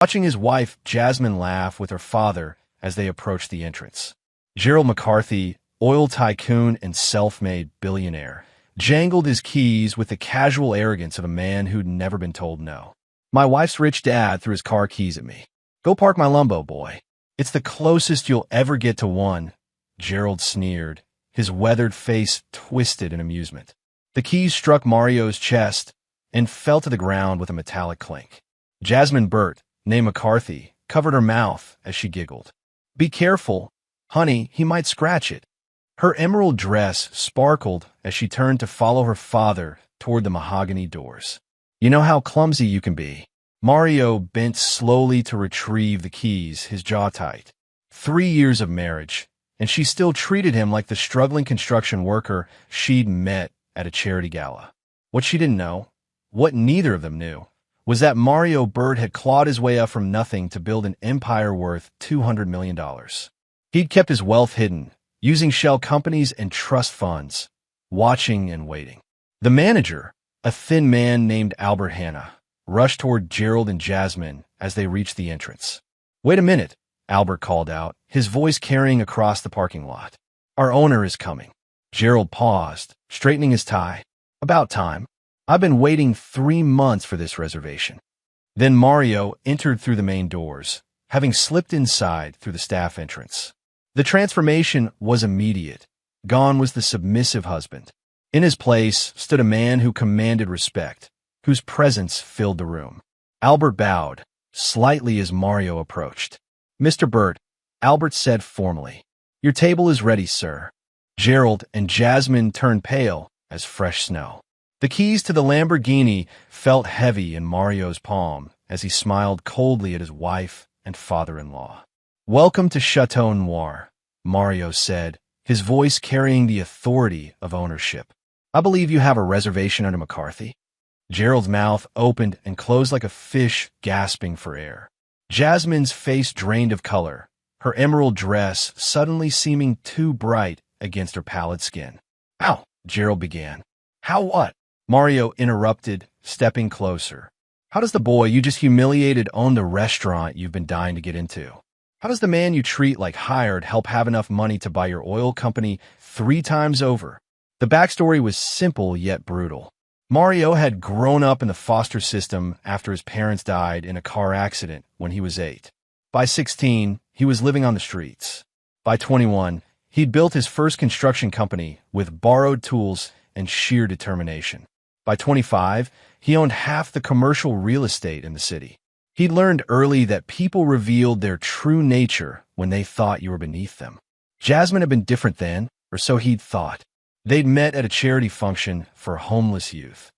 watching his wife Jasmine laugh with her father as they approached the entrance. Gerald McCarthy, oil tycoon and self-made billionaire, jangled his keys with the casual arrogance of a man who'd never been told no. My wife's rich dad threw his car keys at me. Go park my Lambo, boy. It's the closest you'll ever get to one, Gerald sneered, his weathered face twisted in amusement. The keys struck Mario's chest and fell to the ground with a metallic clink. Jasmine Burt, née McCarthy, covered her mouth as she giggled. Be careful, honey, he might scratch it. Her emerald dress sparkled as she turned to follow her father toward the mahogany doors. You know how clumsy you can be. Mario bent slowly to retrieve the keys, his jaw tight. 3 years of marriage, and she still treated him like the struggling construction worker she'd met at a charity gala. What she didn't know, what neither of them knew, was that Mario Burt had clawed his way up from nothing to build an empire worth $200 million. He'd kept his wealth hidden, using shell companies and trust funds, watching and waiting. The manager, a thin man named Albert Hanna, rushed toward Gerald and Jasmine as they reached the entrance. Wait a minute, Albert called out, his voice carrying across the parking lot. Our owner is coming. Gerald paused, straightening his tie. About time. I've been waiting 3 months for this reservation. Then Mario entered through the main doors, having slipped inside through the staff entrance. The transformation was immediate. Gone was the submissive husband. In his place stood a man who commanded respect, whose presence filled the room. Albert bowed, slightly as Mario approached. Mr. Burt, Albert said formally. Your table is ready, sir. Gerald and Jasmine turned pale as fresh snow. The keys to the Lamborghini felt heavy in Mario's palm as he smiled coldly at his wife and father-in-law. Welcome to Chateau Noir, Mario said, his voice carrying the authority of ownership. I believe you have a reservation under McCarthy. Gerald's mouth opened and closed like a fish gasping for air. Jasmine's face drained of color, her emerald dress suddenly seeming too bright against her pallid skin. Ow, Gerald began. How what? Mario interrupted, stepping closer. How does the boy you just humiliated own the restaurant you've been dying to get into? How does the man you treat like hired help have enough money to buy your oil company 3 times over? The backstory was simple yet brutal. Mario had grown up in the foster system after his parents died in a car accident when he was 8. By 16, he was living on the streets. By 21, he'd built his first construction company with borrowed tools and sheer determination. By 25, he owned half the commercial real estate in the city. He'd learned early that people revealed their true nature when they thought you were beneath them. Jasmine had been different then, or so he'd thought. They'd met at a charity function for homeless youth.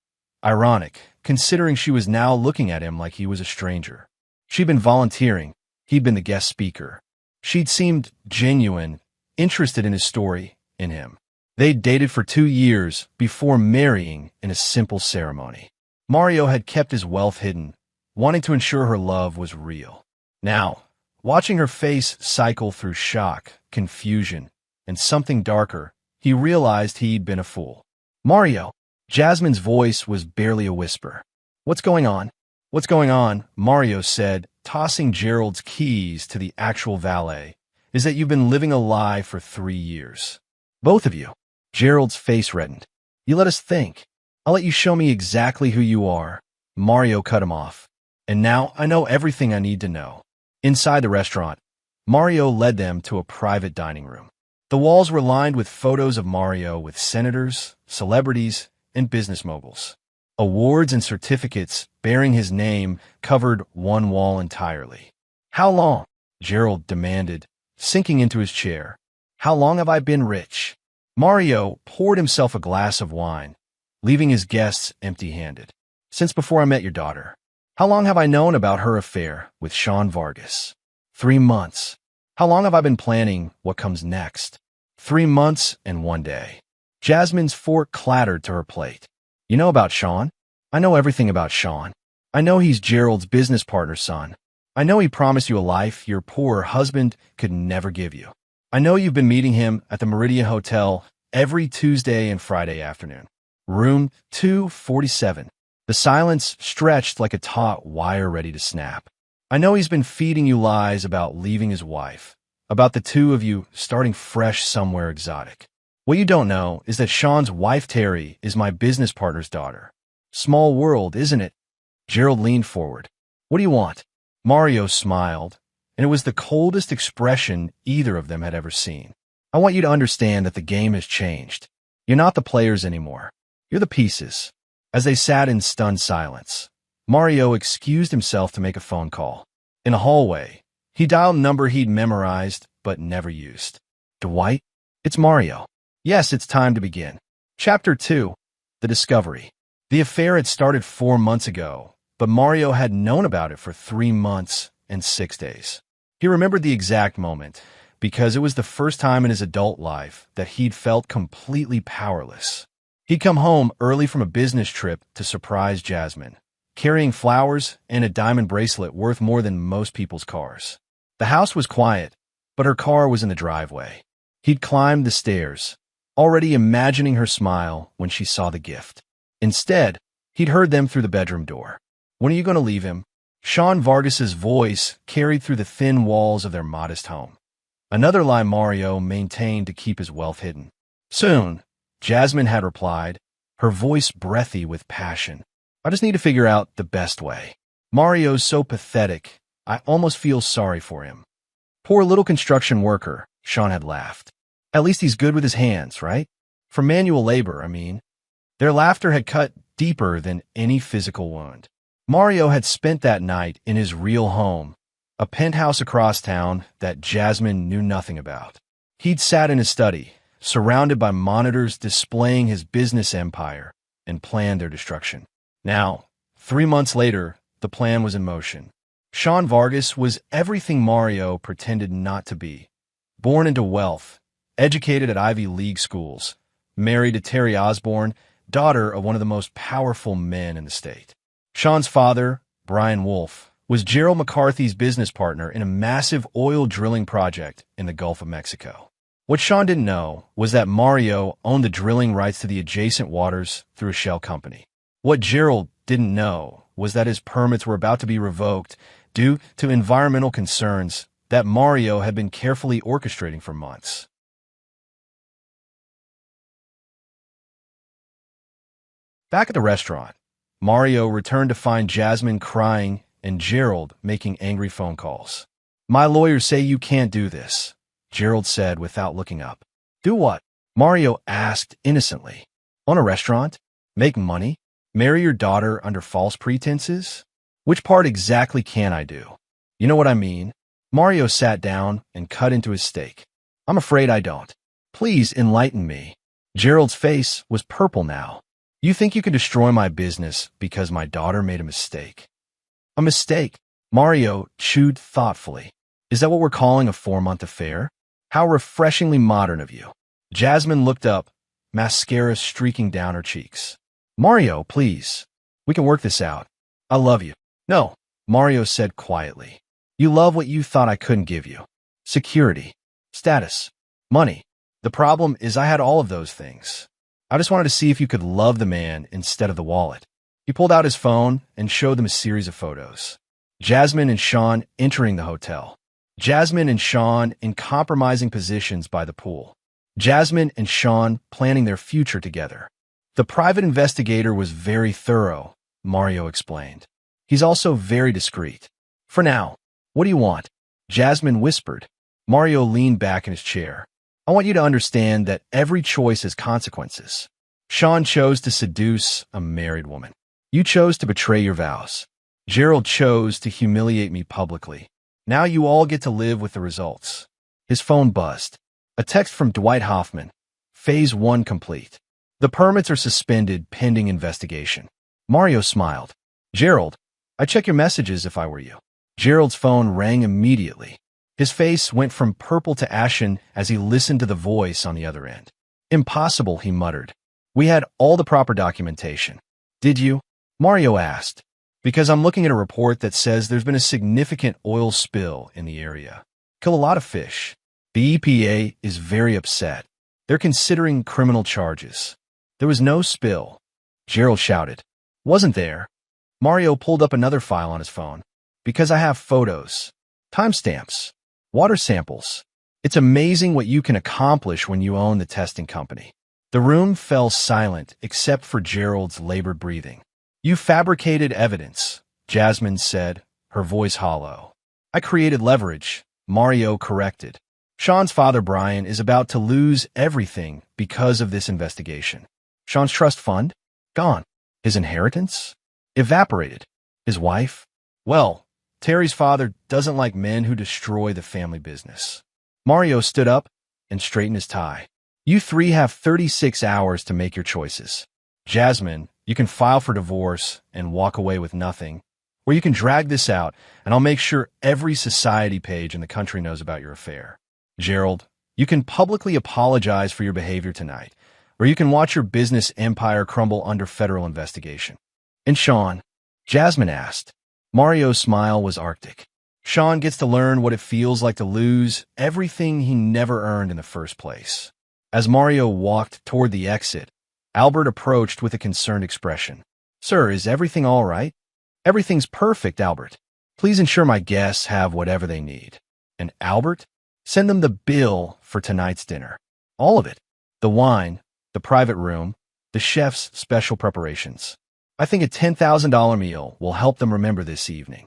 Ironic, considering she was now looking at him like he was a stranger. She'd been volunteering. He'd been the guest speaker. She'd seemed genuine, interested in his story, in him. They'd dated for 2 years before marrying in a simple ceremony. Mario had kept his wealth hidden, wanting to ensure her love was real. Now, watching her face cycle through shock, confusion, and something darker, he realized he'd been a fool. Mario! Jasmine's voice was barely a whisper. What's going on? What's going on, Mario said, tossing Gerald's keys to the actual valet, is that you've been living a lie for 3 years. Both of you. Gerald's face reddened. You let us think. I'll let you show me exactly who you are. Mario cut him off. And now I know everything I need to know. Inside the restaurant, Mario led them to a private dining room. The walls were lined with photos of Mario with senators, celebrities, and business moguls. Awards and certificates bearing his name covered one wall entirely. How long? Gerald demanded, sinking into his chair. How long have I been rich? Mario poured himself a glass of wine, leaving his guests empty-handed. Since before I met your daughter. How long have I known about her affair with Sean Vargas? 3 months. How long have I been planning what comes next? 3 months and 1 day. Jasmine's fork clattered to her plate. You know about Sean? I know everything about Sean. I know he's Gerald's business partner's son. I know he promised you a life your poor husband could never give you. I know you've been meeting him at the Meridian Hotel every Tuesday and Friday afternoon. Room 247. The silence stretched like a taut wire ready to snap. I know he's been feeding you lies about leaving his wife, about the two of you starting fresh somewhere exotic. What you don't know is that Sean's wife, Terry, is my business partner's daughter. Small world, isn't it? Gerald leaned forward. What do you want? Mario smiled, and it was the coldest expression either of them had ever seen. I want you to understand that the game has changed. You're not the players anymore. You're the pieces. As they sat in stunned silence, Mario excused himself to make a phone call. In a hallway, he dialed a number he'd memorized but never used. Dwight? It's Mario. Yes, it's time to begin. Chapter 2. The Discovery. The affair had started 4 months ago, but Mario had known about it for 3 months and 6 days. He remembered the exact moment, because it was the first time in his adult life that he'd felt completely powerless. He'd come home early from a business trip to surprise Jasmine, carrying flowers and a diamond bracelet worth more than most people's cars. The house was quiet, but her car was in the driveway. He'd climbed the stairs, already imagining her smile when she saw the gift. Instead, he'd heard them through the bedroom door. When are you going to leave him? Sean Vargas's voice carried through the thin walls of their modest home. Another lie Mario maintained to keep his wealth hidden. Soon, Jasmine had replied, her voice breathy with passion. I just need to figure out the best way. Mario's so pathetic, I almost feel sorry for him. Poor little construction worker, Sean had laughed. At least he's good with his hands, right? For manual labor, I mean. Their laughter had cut deeper than any physical wound. Mario had spent that night in his real home, a penthouse across town that Jasmine knew nothing about. He'd sat in his study, surrounded by monitors displaying his business empire, and planned their destruction. Now, 3 months later, the plan was in motion. Sean Vargas was everything Mario pretended not to be. Born into wealth, educated at Ivy League schools, married to Terry Osborne, daughter of one of the most powerful men in the state. Sean's father, Brian Wolf, was Gerald McCarthy's business partner in a massive oil drilling project in the Gulf of Mexico. What Sean didn't know was that Mario owned the drilling rights to the adjacent waters through a shell company. What Gerald didn't know was that his permits were about to be revoked due to environmental concerns that Mario had been carefully orchestrating for months. Back at the restaurant, Mario returned to find Jasmine crying and Gerald making angry phone calls. My lawyers say you can't do this, Gerald said without looking up. Do what? Mario asked innocently. Own a restaurant? Make money? Marry your daughter under false pretenses? Which part exactly can I do? You know what I mean? Mario sat down and cut into his steak. I'm afraid I don't. Please enlighten me. Gerald's face was purple now. You think you can destroy my business because my daughter made a mistake? A mistake? Mario chewed thoughtfully. Is that what we're calling a 4-month affair? How refreshingly modern of you. Jasmine looked up, mascara streaking down her cheeks. Mario, please. We can work this out. I love you. No, Mario said quietly. You love what you thought I couldn't give you. Security, status, money. The problem is I had all of those things. I just wanted to see if you could love the man instead of the wallet. He pulled out his phone and showed them a series of photos. Jasmine and Sean entering the hotel. Jasmine and Sean in compromising positions by the pool. Jasmine and Sean planning their future together. The private investigator was very thorough, Mario explained. He's also very discreet. For now, what do you want? Jasmine whispered. Mario leaned back in his chair. I want you to understand that every choice has consequences. Sean chose to seduce a married woman. You chose to betray your vows. Gerald chose to humiliate me publicly. Now you all get to live with the results. His phone buzzed. A text from Dwight Hoffman. Phase 1 complete. The permits are suspended pending investigation. Mario smiled. Gerald, I'd check your messages if I were you. Gerald's phone rang immediately. His face went from purple to ashen as he listened to the voice on the other end. Impossible, he muttered. We had all the proper documentation. Did you? Mario asked. Because I'm looking at a report that says there's been a significant oil spill in the area. Kill a lot of fish. The EPA is very upset. They're considering criminal charges. There was no spill. Gerald shouted. Wasn't there? Mario pulled up another file on his phone. Because I have photos, timestamps, water samples. It's amazing what you can accomplish when you own the testing company. The room fell silent except for Gerald's labored breathing. You fabricated evidence, Jasmine said, her voice hollow. I created leverage, Mario corrected. Sean's father, Brian, is about to lose everything because of this investigation. Sean's trust fund? Gone. His inheritance? Evaporated. His wife? Well, Terry's father doesn't like men who destroy the family business. Mario stood up and straightened his tie. You three have 36 hours to make your choices. Jasmine, you can file for divorce and walk away with nothing, or you can drag this out and I'll make sure every society page in the country knows about your affair. Gerald, you can publicly apologize for your behavior tonight, or you can watch your business empire crumble under federal investigation. And Sean? Jasmine asked. Mario's smile was arctic. Sean gets to learn what it feels like to lose everything he never earned in the first place. As Mario walked toward the exit, Albert approached with a concerned expression. Sir, is everything all right? Everything's perfect, Albert. Please ensure my guests have whatever they need. And Albert? Send them the bill for tonight's dinner. All of it. The wine, the private room, the chef's special preparations. I think a $10,000 meal will help them remember this evening.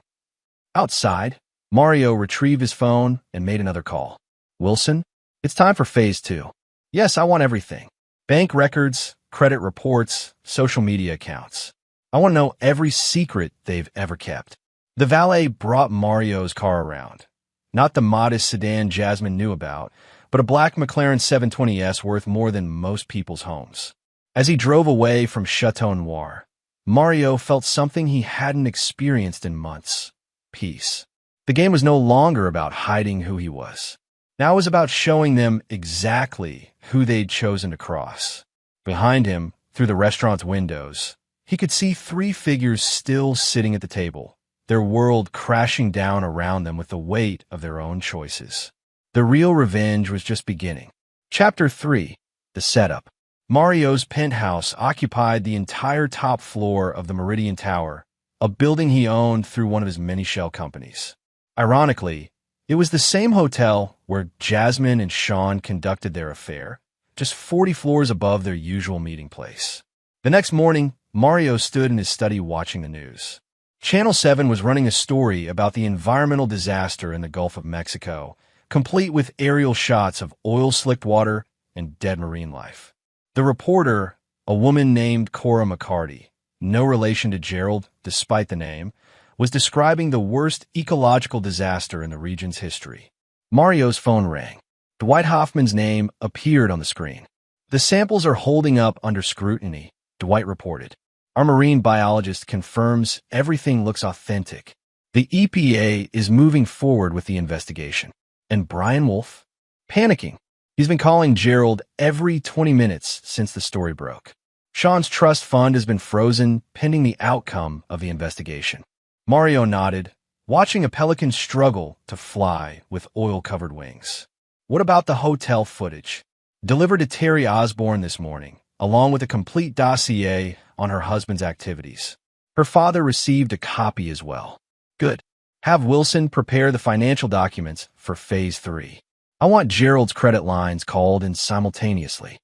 Outside, Mario retrieved his phone and made another call. Wilson, it's time for phase 2. Yes, I want everything. Bank records, credit reports, social media accounts. I want to know every secret they've ever kept. The valet brought Mario's car around. Not the modest sedan Jasmine knew about, but a black McLaren 720S worth more than most people's homes. As he drove away from Chateau Noir, Mario felt something he hadn't experienced in months. Peace. The game was no longer about hiding who he was. Now it was about showing them exactly who they'd chosen to cross. Behind him, through the restaurant's windows, he could see 3 figures still sitting at the table, their world crashing down around them with the weight of their own choices. The real revenge was just beginning. Chapter 3. The Setup. Mario's penthouse occupied the entire top floor of the Meridian Tower, a building he owned through one of his many shell companies. Ironically, it was the same hotel where Jasmine and Sean conducted their affair, just 40 floors above their usual meeting place. The next morning, Mario stood in his study watching the news. Channel 7 was running a story about the environmental disaster in the Gulf of Mexico, complete with aerial shots of oil-slicked water and dead marine life. The reporter, a woman named Cora McCarty, no relation to Gerald despite the name, was describing the worst ecological disaster in the region's history. Mario's phone rang. Dwight Hoffman's name appeared on the screen. The samples are holding up under scrutiny, Dwight reported. Our marine biologist confirms everything looks authentic. The EPA is moving forward with the investigation. And Brian Wolf? Panicking. He's been calling Gerald every 20 minutes since the story broke. Sean's trust fund has been frozen pending the outcome of the investigation. Mario nodded, watching a pelican struggle to fly with oil-covered wings. What about the hotel footage? Delivered to Terry Osborne this morning, along with a complete dossier on her husband's activities. Her father received a copy as well. Good. Have Wilson prepare the financial documents for Phase 3. I want Gerald's credit lines called in simultaneously.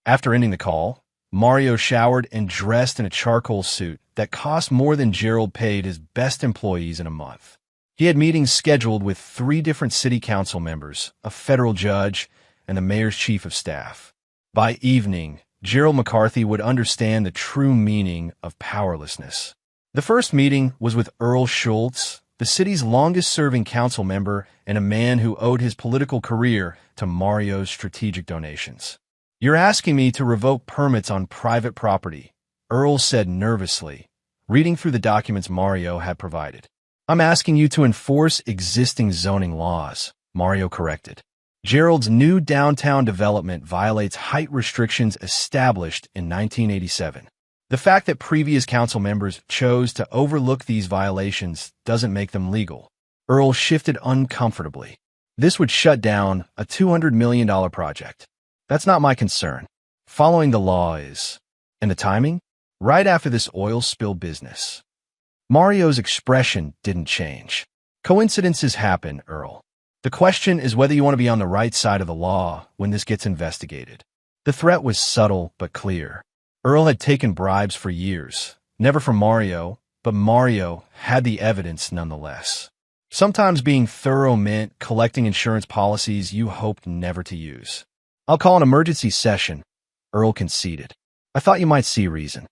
After ending the call, Mario showered and dressed in a charcoal suit that cost more than Gerald paid his best employees in a month. He had meetings scheduled with 3 different city council members, a federal judge, and the mayor's chief of staff. By evening, Gerald McCarthy would understand the true meaning of powerlessness. The first meeting was with Earl Schultz, the city's longest-serving council member and a man who owed his political career to Mario's strategic donations. You're asking me to revoke permits on private property, Earl said nervously, reading through the documents Mario had provided. I'm asking you to enforce existing zoning laws, Mario corrected. Gerald's new downtown development violates height restrictions established in 1987. The fact that previous council members chose to overlook these violations doesn't make them legal. Earl shifted uncomfortably. This would shut down a $200 million project. That's not my concern. Following the law is. And the timing? Right after this oil spill business. Mario's expression didn't change. Coincidences happen, Earl. The question is whether you want to be on the right side of the law when this gets investigated. The threat was subtle but clear. Earl had taken bribes for years, never from Mario, but Mario had the evidence nonetheless. Sometimes being thorough meant collecting insurance policies you hoped never to use. I'll call an emergency session, Earl conceded. I thought you might see reason.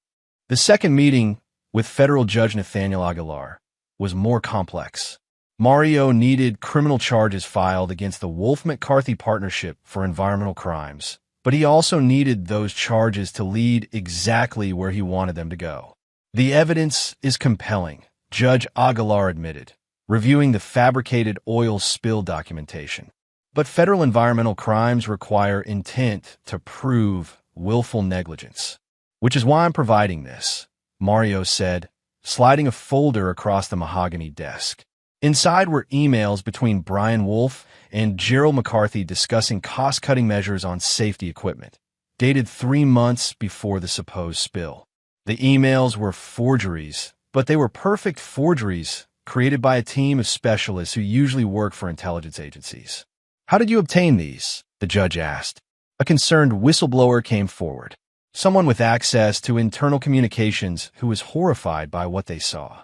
The second meeting with federal judge Nathaniel Aguilar was more complex. Mario needed criminal charges filed against the Wolf-McCarthy Partnership for environmental crimes, but he also needed those charges to lead exactly where he wanted them to go. The evidence is compelling, Judge Aguilar admitted, reviewing the fabricated oil spill documentation. But federal environmental crimes require intent to prove willful negligence, which is why I'm providing this, Mario said, sliding a folder across the mahogany desk. Inside were emails between Brian Wolf and Gerald McCarthy discussing cost-cutting measures on safety equipment, dated 3 months before the supposed spill. The emails were forgeries, but they were perfect forgeries created by a team of specialists who usually work for intelligence agencies. How did you obtain these? The judge asked. A concerned whistleblower came forward, someone with access to internal communications who was horrified by what they saw.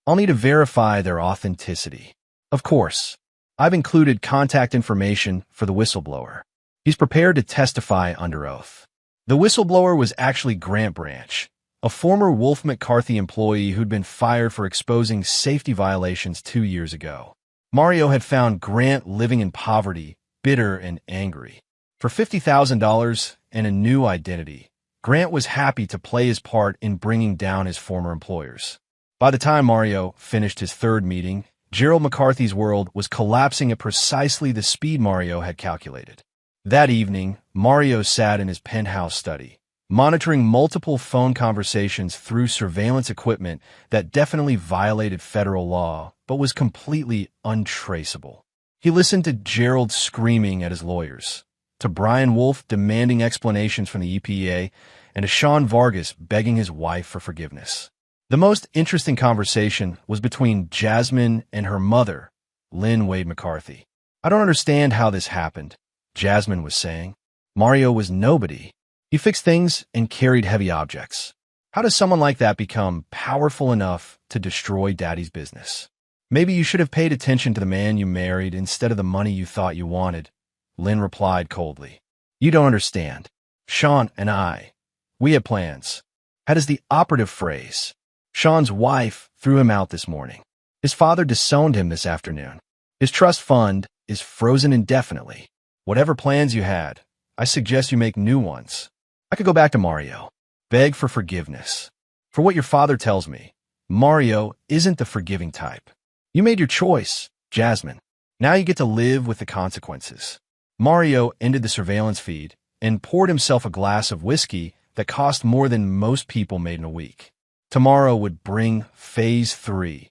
I'll need to verify their authenticity. Of course, I've included contact information for the whistleblower. He's prepared to testify under oath. The whistleblower was actually Grant Branch, a former Wolf-McCarthy employee who'd been fired for exposing safety violations 2 years ago. Mario had found Grant living in poverty, bitter and angry. For $50,000 and a new identity, Grant was happy to play his part in bringing down his former employers. By the time Mario finished his third meeting, Gerald McCarthy's world was collapsing at precisely the speed Mario had calculated. That evening, Mario sat in his penthouse study, monitoring multiple phone conversations through surveillance equipment that definitely violated federal law, but was completely untraceable. He listened to Gerald screaming at his lawyers, to Brian Wolf demanding explanations from the EPA, and to Sean Vargas begging his wife for forgiveness. The most interesting conversation was between Jasmine and her mother, Lynn Wade McCarthy. I don't understand how this happened, Jasmine was saying. Mario was nobody. He fixed things and carried heavy objects. How does someone like that become powerful enough to destroy Daddy's business? Maybe you should have paid attention to the man you married instead of the money you thought you wanted, Lynn replied coldly. You don't understand. Sean and I, we had plans. That is the operative phrase. Sean's wife threw him out this morning. His father disowned him this afternoon. His trust fund is frozen indefinitely. Whatever plans you had, I suggest you make new ones. I could go back to Mario, beg for forgiveness. For what your father tells me, Mario isn't the forgiving type. You made your choice, Jasmine. Now you get to live with the consequences. Mario ended the surveillance feed and poured himself a glass of whiskey that cost more than most people made in a week. Tomorrow would bring Phase 3,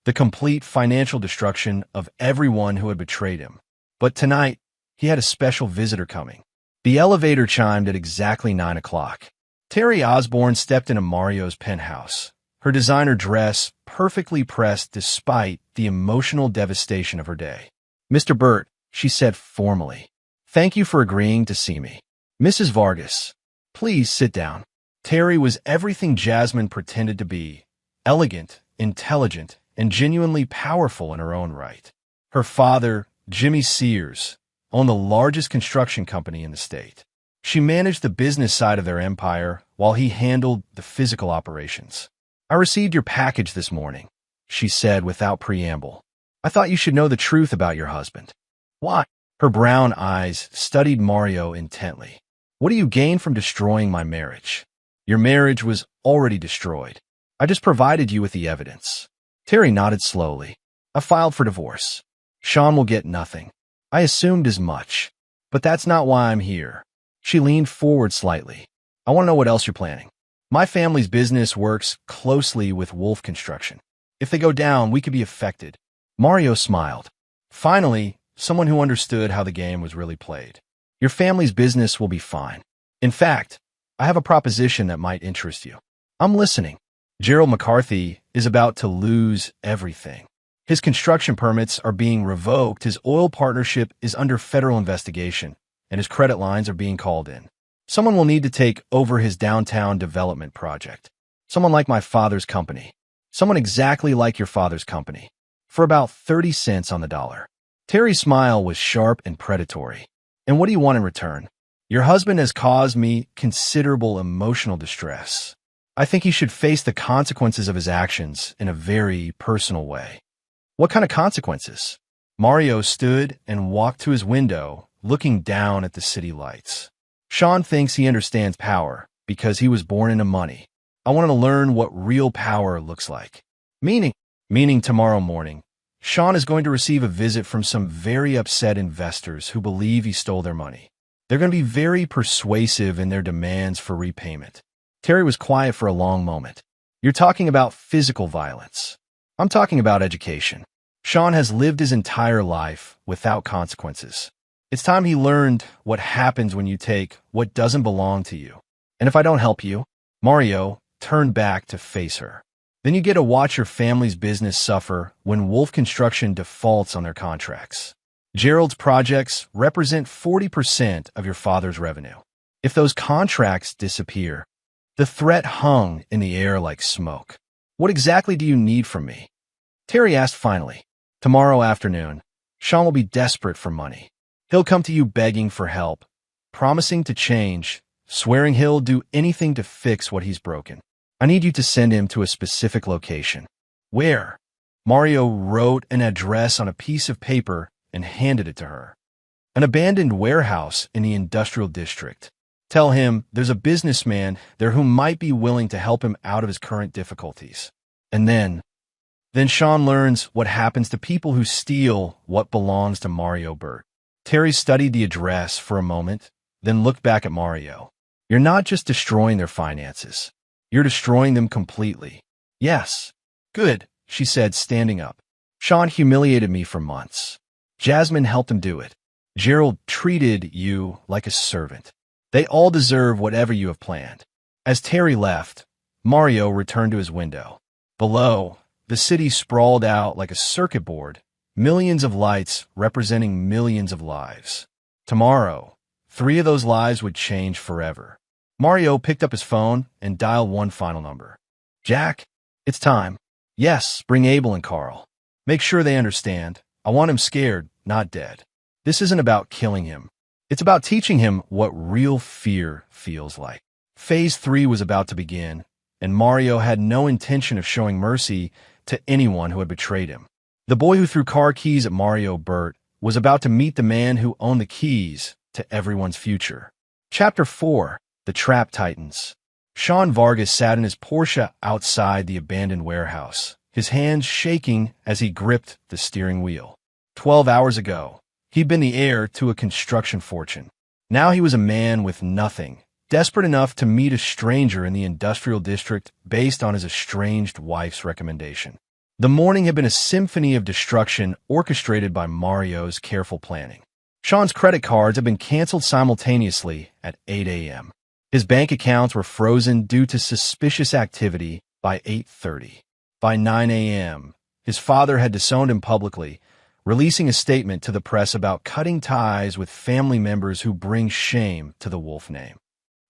the complete financial destruction of everyone who had betrayed him. But tonight, he had a special visitor coming. The elevator chimed at exactly 9 o'clock. Terry Osborne stepped into Mario's penthouse, her designer dress perfectly pressed despite the emotional devastation of her day. Mr. Burt, she said formally, thank you for agreeing to see me. Mrs. Vargas, please sit down. Terry was everything Jasmine pretended to be, elegant, intelligent, and genuinely powerful in her own right. Her father, Jimmy Sears, owned the largest construction company in the state. She managed the business side of their empire while he handled the physical operations. I received your package this morning, she said without preamble. I thought you should know the truth about your husband. Why? Her brown eyes studied Mario intently. What do you gain from destroying my marriage? Your marriage was already destroyed. I just provided you with the evidence. Terry nodded slowly. I filed for divorce. Sean will get nothing. I assumed as much. But that's not why I'm here. She leaned forward slightly. I want to know what else you're planning. My family's business works closely with Wolf Construction. If they go down, we could be affected. Mario smiled. Finally, someone who understood how the game was really played. Your family's business will be fine. In fact, I have a proposition that might interest you. I'm listening. Gerald McCarthy is about to lose everything. His construction permits are being revoked, his oil partnership is under federal investigation, and his credit lines are being called in. Someone will need to take over his downtown development project. Someone like my father's company. Someone exactly like your father's company. For about 30 cents on the dollar. Terry's smile was sharp and predatory. And what do you want in return? Your husband has caused me considerable emotional distress. I think he should face the consequences of his actions in a very personal way. What kind of consequences? Mario stood and walked to his window, looking down at the city lights. Sean thinks he understands power because he was born into money. I want to learn what real power looks like. Meaning tomorrow morning, Sean is going to receive a visit from some very upset investors who believe he stole their money. They're going to be very persuasive in their demands for repayment. Terry was quiet for a long moment. You're talking about physical violence. I'm talking about education. Sean has lived his entire life without consequences. It's time he learned what happens when you take what doesn't belong to you. And if I don't help you, Mario turned back to face her. Then you get to watch your family's business suffer when Wolf Construction defaults on their contracts. Gerald's projects represent 40% of your father's revenue. If those contracts disappear, the threat hung in the air like smoke. What exactly do you need from me? Terry asked finally. Tomorrow afternoon, Sean will be desperate for money. He'll come to you begging for help, promising to change, swearing he'll do anything to fix what he's broken. I need you to send him to a specific location. Where? Mario wrote an address on a piece of paper and handed it to her. An abandoned warehouse in the industrial district. Tell him there's a businessman there who might be willing to help him out of his current difficulties. And then Sean learns what happens to people who steal what belongs to Mario Burt. Terry studied the address for a moment, then looked back at Mario. You're not just destroying their finances. You're destroying them completely. Yes. Good, she said, standing up. Sean humiliated me for months. Jasmine helped him do it. Gerald treated you like a servant. They all deserve whatever you have planned. As Terry left, Mario returned to his window. Below, the city sprawled out like a circuit board, millions of lights representing millions of lives. Tomorrow, 3 of those lives would change forever. Mario picked up his phone and dialed one final number. Jack, it's time. Yes, bring Abel and Carl. Make sure they understand. I want him scared, not dead. This isn't about killing him. It's about teaching him what real fear feels like. Phase 3 was about to begin, and Mario had no intention of showing mercy to anyone who had betrayed him. The boy who threw car keys at Mario Burt was about to meet the man who owned the keys to everyone's future. Chapter 4. The Trap Titans. Sean Vargas sat in his Porsche outside the abandoned warehouse, his hands shaking as he gripped the steering wheel. 12 hours ago, he'd been the heir to a construction fortune. Now he was a man with nothing, desperate enough to meet a stranger in the industrial district based on his estranged wife's recommendation. The morning had been a symphony of destruction orchestrated by Mario's careful planning. Sean's credit cards had been canceled simultaneously at 8 a.m. His bank accounts were frozen due to suspicious activity by 8:30. By 9 a.m., his father had disowned him publicly, releasing a statement to the press about cutting ties with family members who bring shame to the Wolf name.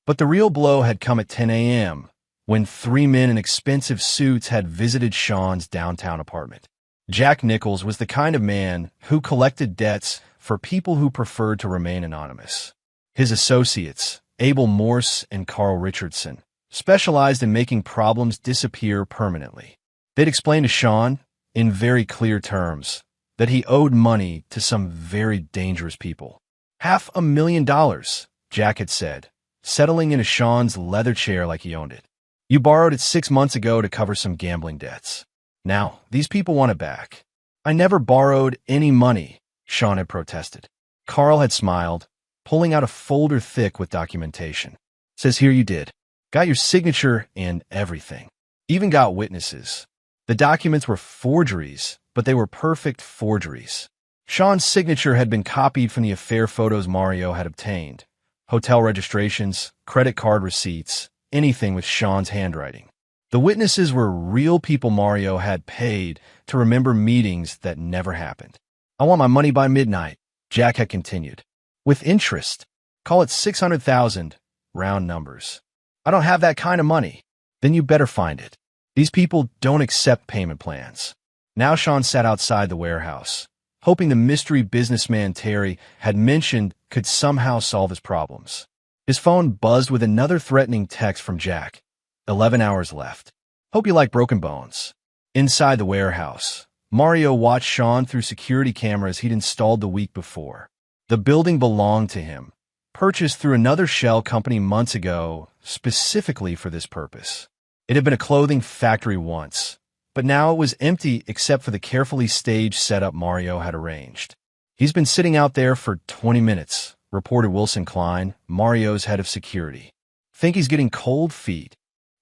But the real blow had come at 10 a.m., when 3 men in expensive suits had visited Sean's downtown apartment. Jack Nichols was the kind of man who collected debts for people who preferred to remain anonymous. His associates, Abel Morse and Carl Richardson, specialized in making problems disappear permanently. They'd explained to Sean, in very clear terms, that he owed money to some very dangerous people. $500,000, Jack had said, settling into Sean's leather chair like he owned it. You borrowed it 6 months ago to cover some gambling debts. Now, these people want it back. I never borrowed any money, Sean had protested. Carl had smiled, pulling out a folder thick with documentation. Says here you did. Got your signature and everything. Even got witnesses. The documents were forgeries, but they were perfect forgeries. Sean's signature had been copied from the affair photos Mario had obtained. Hotel registrations, credit card receipts, anything with Sean's handwriting. The witnesses were real people Mario had paid to remember meetings that never happened. I want my money by midnight, Jack had continued. With interest. Call it 600,000, round numbers. I don't have that kind of money. Then you better find it. These people don't accept payment plans. Now Sean sat outside the warehouse, hoping the mystery businessman Terry had mentioned could somehow solve his problems. His phone buzzed with another threatening text from Jack. 11 hours left. Hope you like broken bones. Inside the warehouse, Mario watched Sean through security cameras he'd installed the week before. The building belonged to him, purchased through another shell company months ago, specifically for this purpose. It had been a clothing factory once, but now it was empty except for the carefully staged setup Mario had arranged. He's been sitting out there for 20 minutes, reported Wilson Klein, Mario's head of security. Think he's getting cold feet.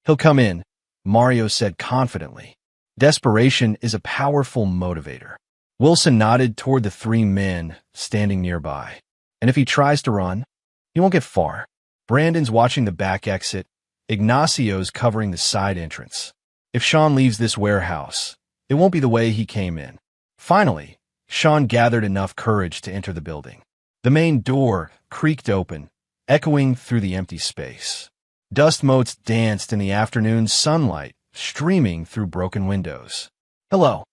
He'll come in, Mario said confidently. Desperation is a powerful motivator. Wilson nodded toward the three men standing nearby. And if he tries to run, he won't get far. Brandon's watching the back exit. Ignacio's covering the side entrance. If Sean leaves this warehouse, it won't be the way he came in. Finally, Sean gathered enough courage to enter the building. The main door creaked open, echoing through the empty space. Dust motes danced in the afternoon sunlight, streaming through broken windows. Hello,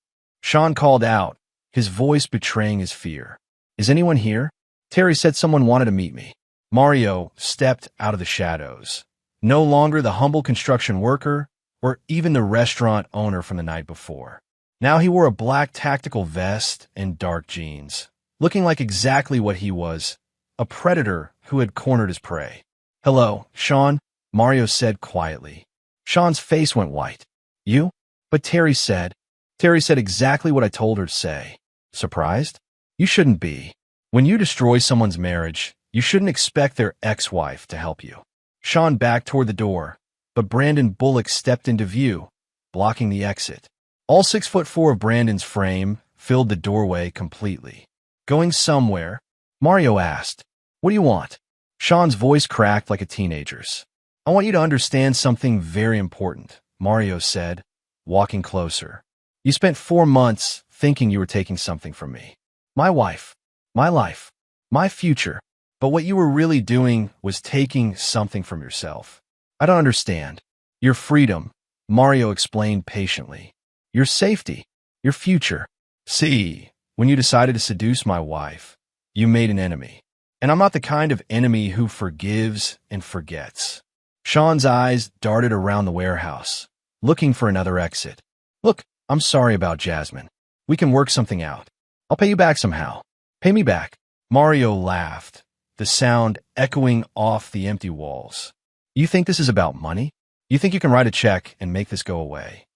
Sean called out, his voice betraying his fear. Is anyone here? Terry said someone wanted to meet me. Mario stepped out of the shadows. No longer the humble construction worker, or even the restaurant owner from the night before. Now he wore a black tactical vest and dark jeans, looking like exactly what he was, a predator who had cornered his prey. Hello, Sean, Mario said quietly. Sean's face went white. You? But Terry said exactly what I told her to say. Surprised? You shouldn't be. When you destroy someone's marriage, you shouldn't expect their ex-wife to help you. Sean backed toward the door, but Brandon Bullock stepped into view, blocking the exit. All 6'4" of Brandon's frame filled the doorway completely. Going somewhere? Mario asked. What do you want? Sean's voice cracked like a teenager's. I want you to understand something very important, Mario said, walking closer. You spent 4 months thinking you were taking something from me. My wife, my life, my future. But what you were really doing was taking something from yourself. I don't understand. Your freedom, Mario explained patiently. Your safety, your future. See, when you decided to seduce my wife, you made an enemy. And I'm not the kind of enemy who forgives and forgets. Sean's eyes darted around the warehouse, looking for another exit. Look, I'm sorry about Jasmine. We can work something out. I'll pay you back somehow. Pay me back. Mario laughed, the sound echoing off the empty walls. You think this is about money? You think you can write a check and make this go away?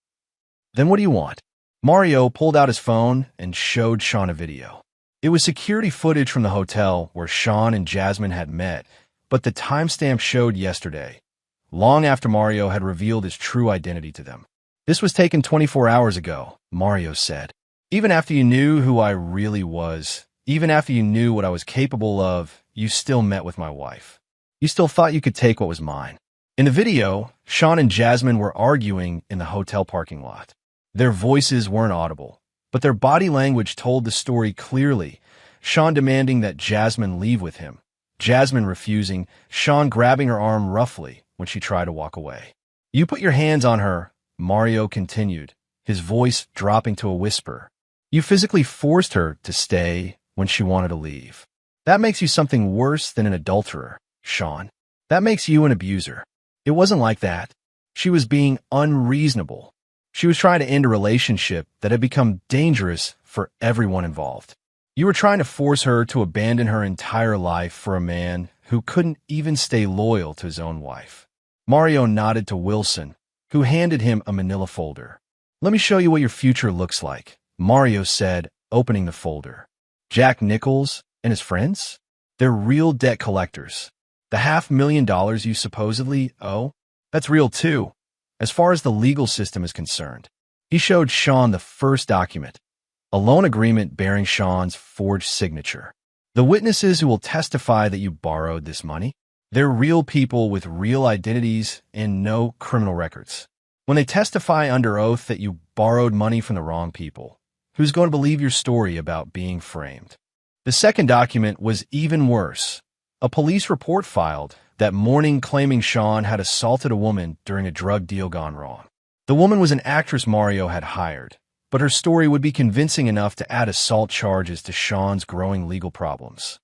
Then what do you want? Mario pulled out his phone and showed Sean a video. It was security footage from the hotel where Sean and Jasmine had met, but the timestamp showed yesterday, long after Mario had revealed his true identity to them. This was taken 24 hours ago, Mario said. Even after you knew who I really was, even after you knew what I was capable of, you still met with my wife. You still thought you could take what was mine. In the video, Sean and Jasmine were arguing in the hotel parking lot. Their voices weren't audible, but their body language told the story clearly. Sean demanding that Jasmine leave with him. Jasmine refusing, Sean grabbing her arm roughly when she tried to walk away. You put your hands on her, Mario continued, his voice dropping to a whisper. You physically forced her to stay when she wanted to leave. That makes you something worse than an adulterer, Sean. That makes you an abuser. It wasn't like that. She was being unreasonable. She was trying to end a relationship that had become dangerous for everyone involved. You were trying to force her to abandon her entire life for a man who couldn't even stay loyal to his own wife. Mario nodded to Wilson, who handed him a manila folder. Let me show you what your future looks like, Mario said, opening the folder. Jack Nichols and his friends? They're real debt collectors. The $500,000 you supposedly owe? That's real too, as far as the legal system is concerned. He showed Sean the first document, a loan agreement bearing Sean's forged signature. The witnesses who will testify that you borrowed this money, they're real people with real identities and no criminal records. When they testify under oath that you borrowed money from the wrong people, who's going to believe your story about being framed? The second document was even worse. A police report filed that morning claiming Sean had assaulted a woman during a drug deal gone wrong. The woman was an actress Mario had hired, but her story would be convincing enough to add assault charges to Sean's growing legal problems.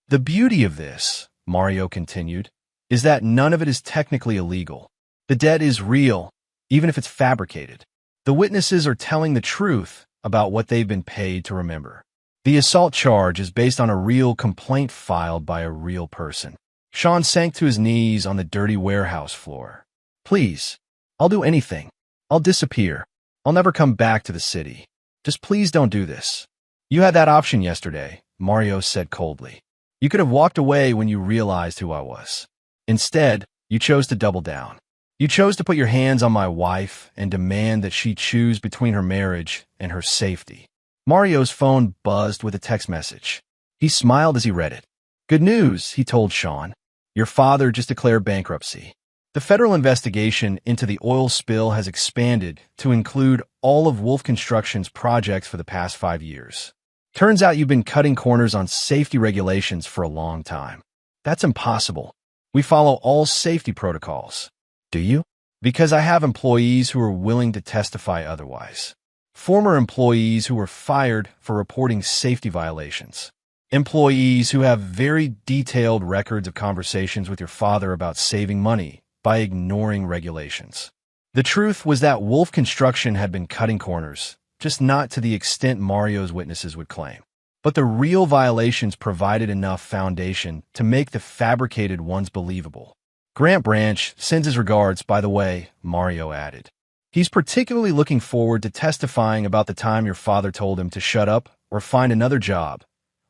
The beauty of this, Mario continued, is that none of it is technically illegal. The debt is real, even if it's fabricated. The witnesses are telling the truth about what they've been paid to remember. The assault charge is based on a real complaint filed by a real person. Sean sank to his knees on the dirty warehouse floor. Please, I'll do anything. I'll disappear. I'll never come back to the city. Just please don't do this. You had that option yesterday, Mario said coldly. You could have walked away when you realized who I was. Instead, you chose to double down. You chose to put your hands on my wife and demand that she choose between her marriage and her safety. Mario's phone buzzed with a text message. He smiled as he read it. Good news, he told Sean. Your father just declared bankruptcy. The federal investigation into the oil spill has expanded to include all of Wolf Construction's projects for the past 5 years. Turns out you've been cutting corners on safety regulations for a long time. That's impossible. We follow all safety protocols. Do you? Because I have employees who are willing to testify otherwise. Former employees who were fired for reporting safety violations. Employees who have very detailed records of conversations with your father about saving money by ignoring regulations. The truth was that Wolf Construction had been cutting corners, just not to the extent Mario's witnesses would claim. But the real violations provided enough foundation to make the fabricated ones believable. Grant Branch sends his regards, by the way, Mario added. He's particularly looking forward to testifying about the time your father told him to shut up or find another job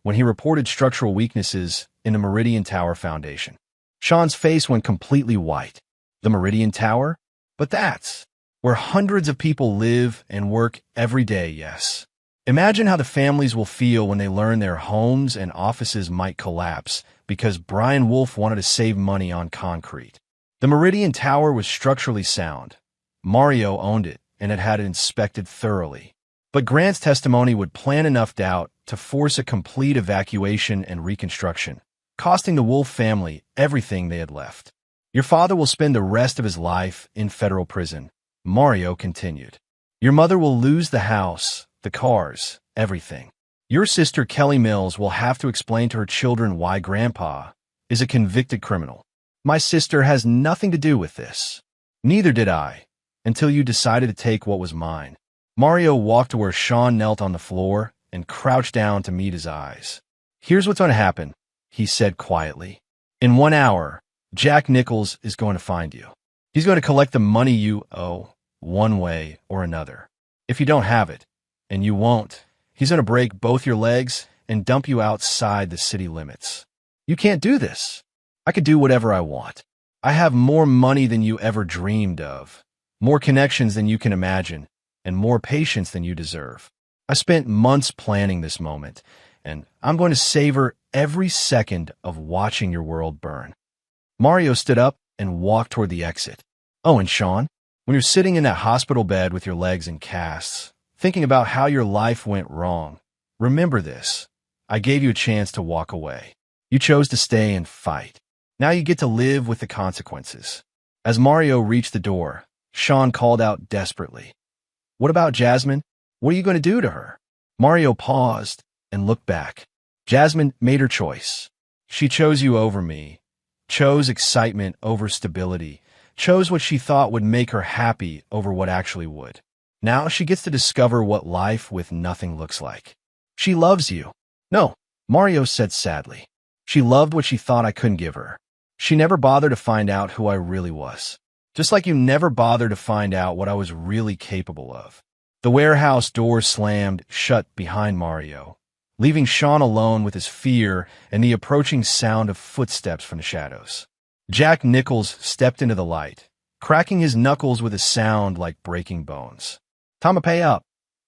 when he reported structural weaknesses in the Meridian Tower Foundation. Sean's face went completely white. The Meridian Tower? But that's where hundreds of people live and work every day, yes. Imagine how the families will feel when they learn their homes and offices might collapse because Brian Wolf wanted to save money on concrete. The Meridian Tower was structurally sound. Mario owned it and had had it inspected thoroughly. But Grant's testimony would plant enough doubt to force a complete evacuation and reconstruction, costing the Wolf family everything they had left. Your father will spend the rest of his life in federal prison, Mario continued. Your mother will lose the house, the cars, everything. Your sister Kelly Mills will have to explain to her children why Grandpa is a convicted criminal. My sister has nothing to do with this. Neither did I, until you decided to take what was mine. Mario walked to where Sean knelt on the floor and crouched down to meet his eyes. Here's what's going to happen, he said quietly. In 1 hour, Jack Nichols is going to find you. He's going to collect the money you owe, one way or another. If you don't have it, and you won't, he's going to break both your legs and dump you outside the city limits. You can't do this. I could do whatever I want. I have more money than you ever dreamed of, more connections than you can imagine, and more patience than you deserve. I spent months planning this moment, and I'm going to savor every second of watching your world burn. Mario stood up and walked toward the exit. Oh, and Sean, when you're sitting in that hospital bed with your legs in casts, thinking about how your life went wrong, remember this. I gave you a chance to walk away. You chose to stay and fight. Now you get to live with the consequences. As Mario reached the door, Sean called out desperately. What about Jasmine? What are you going to do to her? Mario paused and looked back. Jasmine made her choice. She chose you over me, chose excitement over stability, chose what she thought would make her happy over what actually would. Now she gets to discover what life with nothing looks like. She loves you. No, Mario said sadly. She loved what she thought I couldn't give her. She never bothered to find out who I really was. Just like you never bothered to find out what I was really capable of. The warehouse door slammed shut behind Mario, leaving Sean alone with his fear and the approaching sound of footsteps from the shadows. Jack Nichols stepped into the light, cracking his knuckles with a sound like breaking bones. Time to pay up,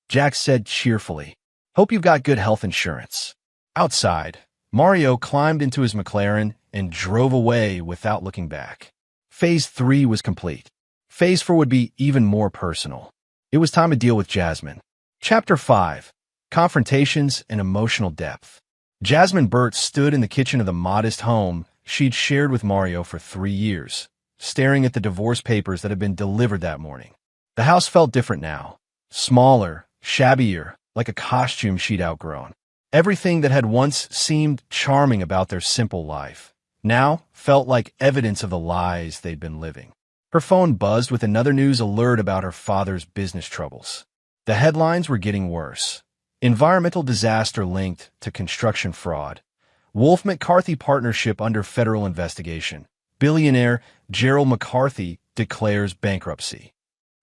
Jack said cheerfully. Hope you've got good health insurance. Outside, Mario climbed into his McLaren and drove away without looking back. Phase 3 was complete. Phase 4 would be even more personal. It was time to deal with Jasmine. Chapter 5. Confrontations and Emotional Depth. Jasmine Burt stood in the kitchen of the modest home she'd shared with Mario for 3 years, staring at the divorce papers that had been delivered that morning. The house felt different now. Smaller, shabbier, like a costume she'd outgrown. Everything that had once seemed charming about their simple life now felt like evidence of the lies they'd been living. Her phone buzzed with another news alert about her father's business troubles. The headlines were getting worse. Environmental disaster linked to construction fraud. Wolf McCarthy partnership under federal investigation. Billionaire Gerald McCarthy declares bankruptcy.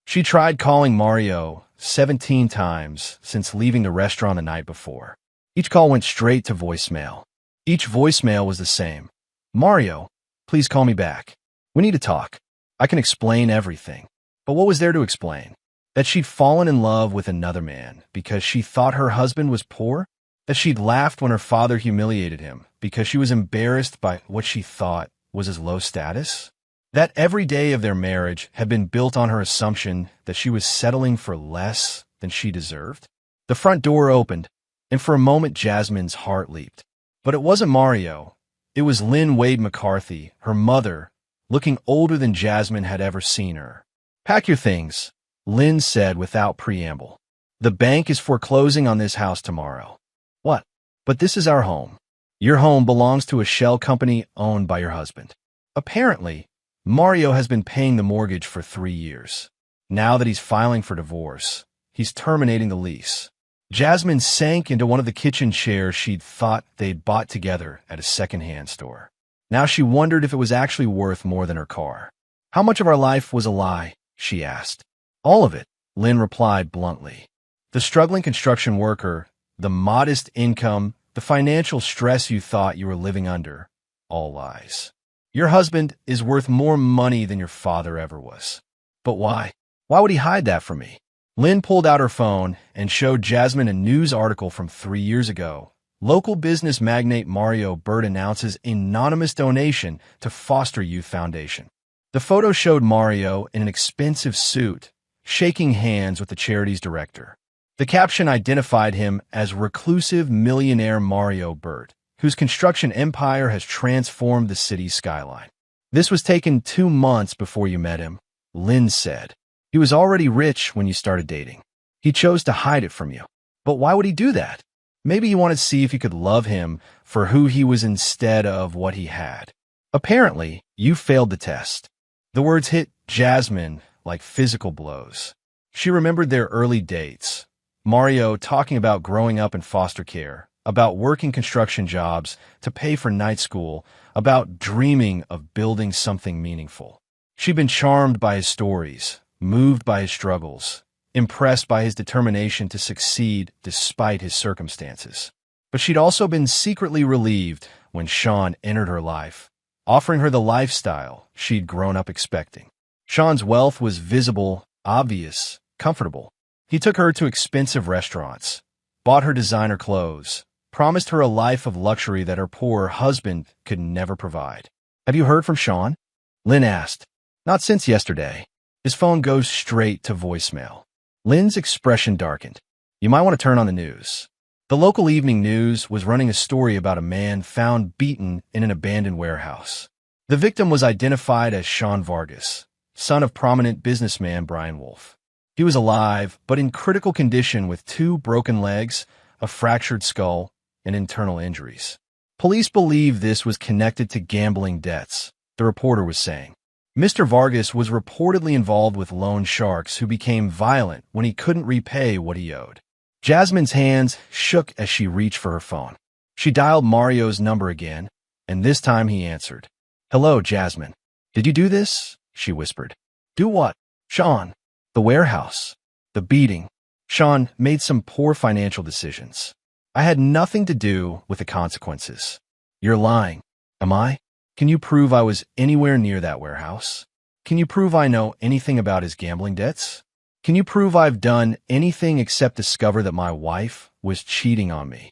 She tried calling Mario 17 times since leaving the restaurant the night before. Each call went straight to voicemail. Each voicemail was the same. Mario, please call me back. We need to talk. I can explain everything. But what was there to explain? That she'd fallen in love with another man because she thought her husband was poor? That she'd laughed when her father humiliated him because she was embarrassed by what she thought was his low status? That every day of their marriage had been built on her assumption that she was settling for less than she deserved? The front door opened, and for a moment Jasmine's heart leaped. But it wasn't Mario. It was Lynn Wade McCarthy, her mother, looking older than Jasmine had ever seen her. Pack your things, Lynn said without preamble. The bank is foreclosing on this house tomorrow. What? But this is our home. Your home belongs to a shell company owned by your husband. Apparently, Mario has been paying the mortgage for 3 years. Now that he's filing for divorce, he's terminating the lease. Jasmine sank into one of the kitchen chairs she'd thought they'd bought together at a second-hand store. Now she wondered if it was actually worth more than her car. How much of our life was a lie? She asked. All of it, Lynn replied bluntly. The struggling construction worker, the modest income, the financial stress you thought you were living under, all lies. Your husband is worth more money than your father ever was. But why? Why would he hide that from me? Lynn pulled out her phone and showed Jasmine a news article from 3 years ago. Local business magnate Mario Burt announces anonymous donation to Foster Youth Foundation. The photo showed Mario in an expensive suit, shaking hands with the charity's director. The caption identified him as reclusive millionaire Mario Burt, whose construction empire has transformed the city's skyline. This was taken 2 months before you met him, Lynn said. He was already rich when you started dating. He chose to hide it from you. But why would he do that? Maybe he wanted to see if you could love him for who he was instead of what he had. Apparently, you failed the test. The words hit Jasmine like physical blows. She remembered their early dates. Mario talking about growing up in foster care, about working construction jobs to pay for night school, about dreaming of building something meaningful. She'd been charmed by his stories, moved by his struggles, impressed by his determination to succeed despite his circumstances. But she'd also been secretly relieved when Sean entered her life, offering her the lifestyle she'd grown up expecting. Sean's wealth was visible, obvious, comfortable. He took her to expensive restaurants, bought her designer clothes, promised her a life of luxury that her poor husband could never provide. Have you heard from Sean? Lynn asked. Not since yesterday. His phone goes straight to voicemail. Lynn's expression darkened. You might want to turn on the news. The local evening news was running a story about a man found beaten in an abandoned warehouse. The victim was identified as Sean Vargas, son of prominent businessman Brian Wolf. He was alive, but in critical condition with 2 broken legs, a fractured skull, and internal injuries. Police believe this was connected to gambling debts, the reporter was saying. Mr. Vargas was reportedly involved with loan sharks who became violent when he couldn't repay what he owed. Jasmine's hands shook as she reached for her phone. She dialed Mario's number again, and this time he answered. Hello, Jasmine. Did you do this? She whispered. Do what? Sean. The warehouse. The beating. Sean made some poor financial decisions. I had nothing to do with the consequences. You're lying. Am I? Can you prove I was anywhere near that warehouse? Can you prove I know anything about his gambling debts? Can you prove I've done anything except discover that my wife was cheating on me?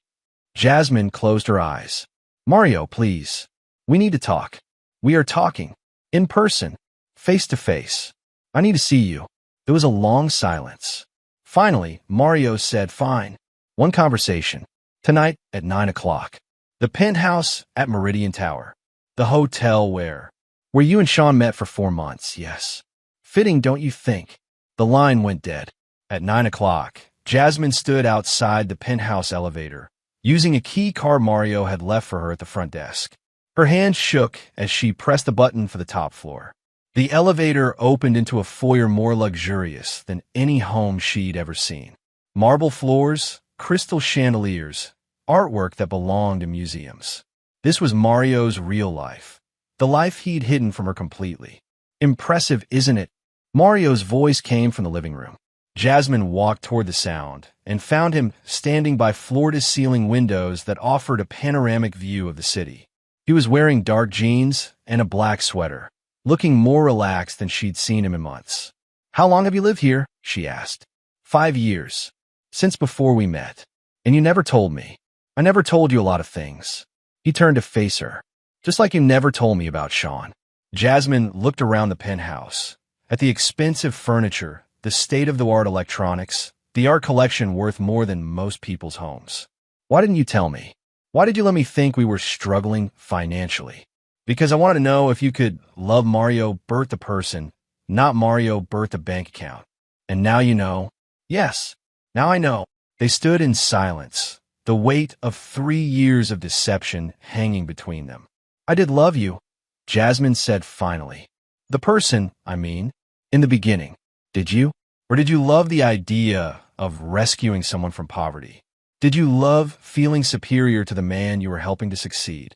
Jasmine closed her eyes. Mario, please. We need to talk. We are talking. In person. Face to face. I need to see you. There was a long silence. Finally, Mario said, fine. One conversation. Tonight at 9 o'clock. The penthouse at Meridian Tower. The hotel where you and Sean met for 4 months, yes. Fitting, don't you think? The line went dead. At 9 o'clock, Jasmine stood outside the penthouse elevator, using a key card Mario had left for her at the front desk. Her hand shook as she pressed the button for the top floor. The elevator opened into a foyer more luxurious than any home she'd ever seen. Marble floors, crystal chandeliers, artwork that belonged in museums. This was Mario's real life, the life he'd hidden from her completely. Impressive, isn't it? Mario's voice came from the living room. Jasmine walked toward the sound and found him standing by floor-to-ceiling windows that offered a panoramic view of the city. He was wearing dark jeans and a black sweater, looking more relaxed than she'd seen him in months. How long have you lived here? She asked. 5 years. Since before we met. And you never told me. I never told you a lot of things. He turned to face her. Just like you never told me about Sean. Jasmine looked around the penthouse, at the expensive furniture, the state-of-the-art electronics, the art collection worth more than most people's homes. Why didn't you tell me? Why did you let me think we were struggling financially? Because I wanted to know if you could love Mario Burt the person, not Mario Burt the bank account. And now you know. Yes, now I know. They stood in silence, the weight of 3 years of deception hanging between them. I did love you, Jasmine said finally. The person, I mean, in the beginning. Did you? Or did you love the idea of rescuing someone from poverty? Did you love feeling superior to the man you were helping to succeed?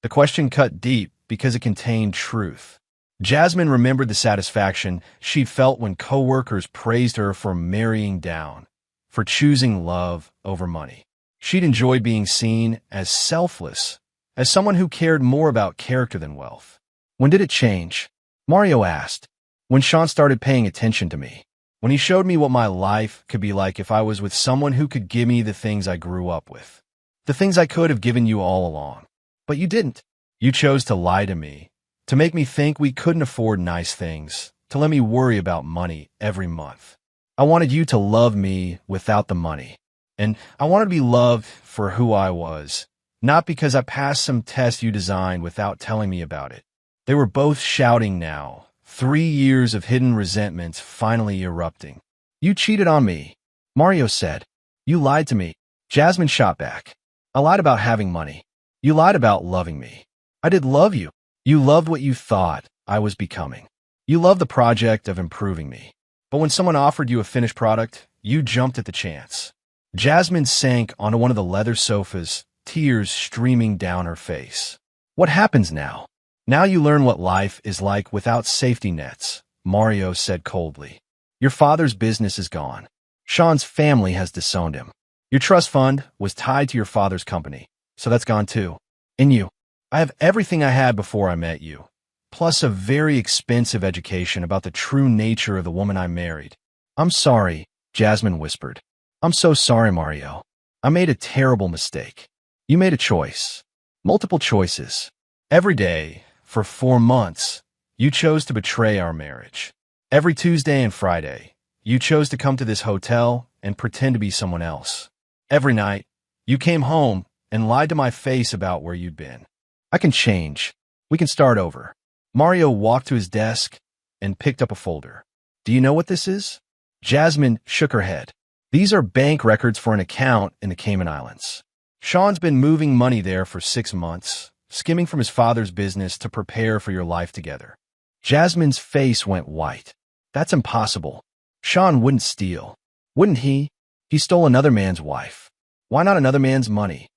The question cut deep because it contained truth. Jasmine remembered the satisfaction she felt when coworkers praised her for marrying down, for choosing love over money. She'd enjoyed being seen as selfless, as someone who cared more about character than wealth. When did it change? Mario asked. When Sean started paying attention to me. When he showed me what my life could be like if I was with someone who could give me the things I grew up with. The things I could have given you all along. But you didn't. You chose to lie to me, to make me think we couldn't afford nice things, to let me worry about money every month. I wanted you to love me without the money. And I wanted to be loved for who I was, not because I passed some test you designed without telling me about it. They were both shouting now, 3 years of hidden resentments finally erupting. You cheated on me, Mario said. You lied to me. Jasmine shot back. I lied about having money. You lied about loving me. I did love you. You loved what you thought I was becoming. You loved the project of improving me. But when someone offered you a finished product, you jumped at the chance. Jasmine sank onto one of the leather sofas, tears streaming down her face. What happens now? Now you learn what life is like without safety nets, Mario said coldly. Your father's business is gone. Sean's family has disowned him. Your trust fund was tied to your father's company, so that's gone too. And you. I have everything I had before I met you, plus a very expensive education about the true nature of the woman I married. I'm sorry, Jasmine whispered. I'm so sorry, Mario. I made a terrible mistake. You made a choice. Multiple choices. Every day, for 4 months, you chose to betray our marriage. Every Tuesday and Friday, you chose to come to this hotel and pretend to be someone else. Every night, you came home and lied to my face about where you'd been. I can change. We can start over. Mario walked to his desk and picked up a folder. Do you know what this is? Jasmine shook her head. These are bank records for an account in the Cayman Islands. Sean's been moving money there for 6 months, skimming from his father's business to prepare for your life together. Jasmine's face went white. That's impossible. Sean wouldn't steal. Wouldn't he? He stole another man's wife. Why not another man's money?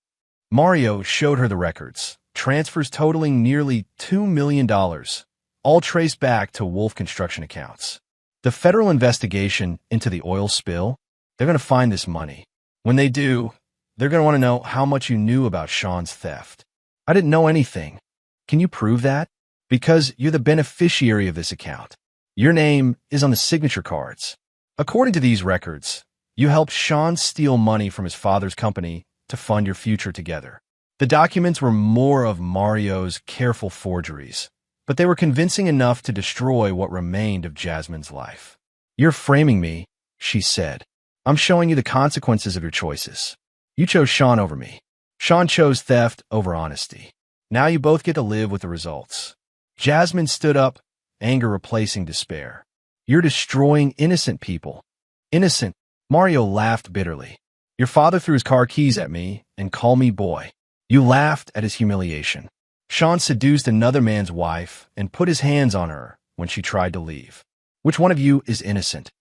Mario showed her the records, transfers totaling nearly $2 million, all traced back to Wolf Construction accounts. The federal investigation into the oil spill, they're going to find this money. When they do, they're going to want to know how much you knew about Sean's theft. I didn't know anything. Can you prove that? Because you're the beneficiary of this account. Your name is on the signature cards. According to these records, you helped Sean steal money from his father's company to fund your future together. The documents were more of Mario's careful forgeries, but they were convincing enough to destroy what remained of Jasmine's life. "You're framing me," she said. "I'm showing you the consequences of your choices. You chose Sean over me. Sean chose theft over honesty. Now you both get to live with the results." Jasmine stood up, anger replacing despair. "You're destroying innocent people." "Innocent?" Mario laughed bitterly. "Your father threw his car keys at me and called me boy. You laughed at his humiliation. Sean seduced another man's wife and put his hands on her when she tried to leave. Which one of you is innocent?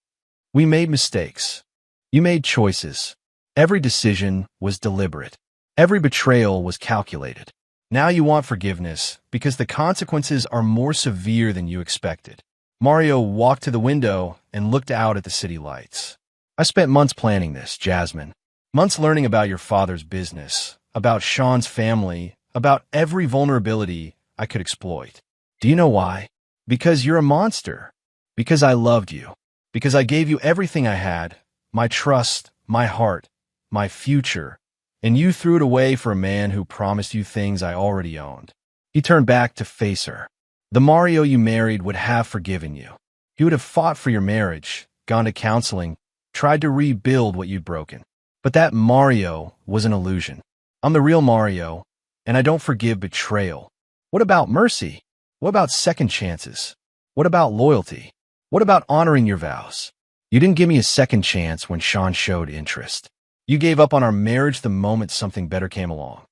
We made mistakes. You made choices. Every decision was deliberate. Every betrayal was calculated. Now you want forgiveness because the consequences are more severe than you expected." Mario walked to the window and looked out at the city lights. "I spent months planning this, Jasmine. Months learning about your father's business, about Sean's family, about every vulnerability I could exploit. Do you know why? Because you're a monster. Because I loved you. Because I gave you everything I had, my trust, my heart, my future, and you threw it away for a man who promised you things I already owned." He turned back to face her. "The Mario you married would have forgiven you. He would have fought for your marriage, gone to counseling, tried to rebuild what you'd broken. But that Mario was an illusion. I'm the real Mario, and I don't forgive betrayal. What about mercy? What about second chances? What about loyalty? What about honoring your vows? You didn't give me a second chance when Sean showed interest. You gave up on our marriage the moment something better came along."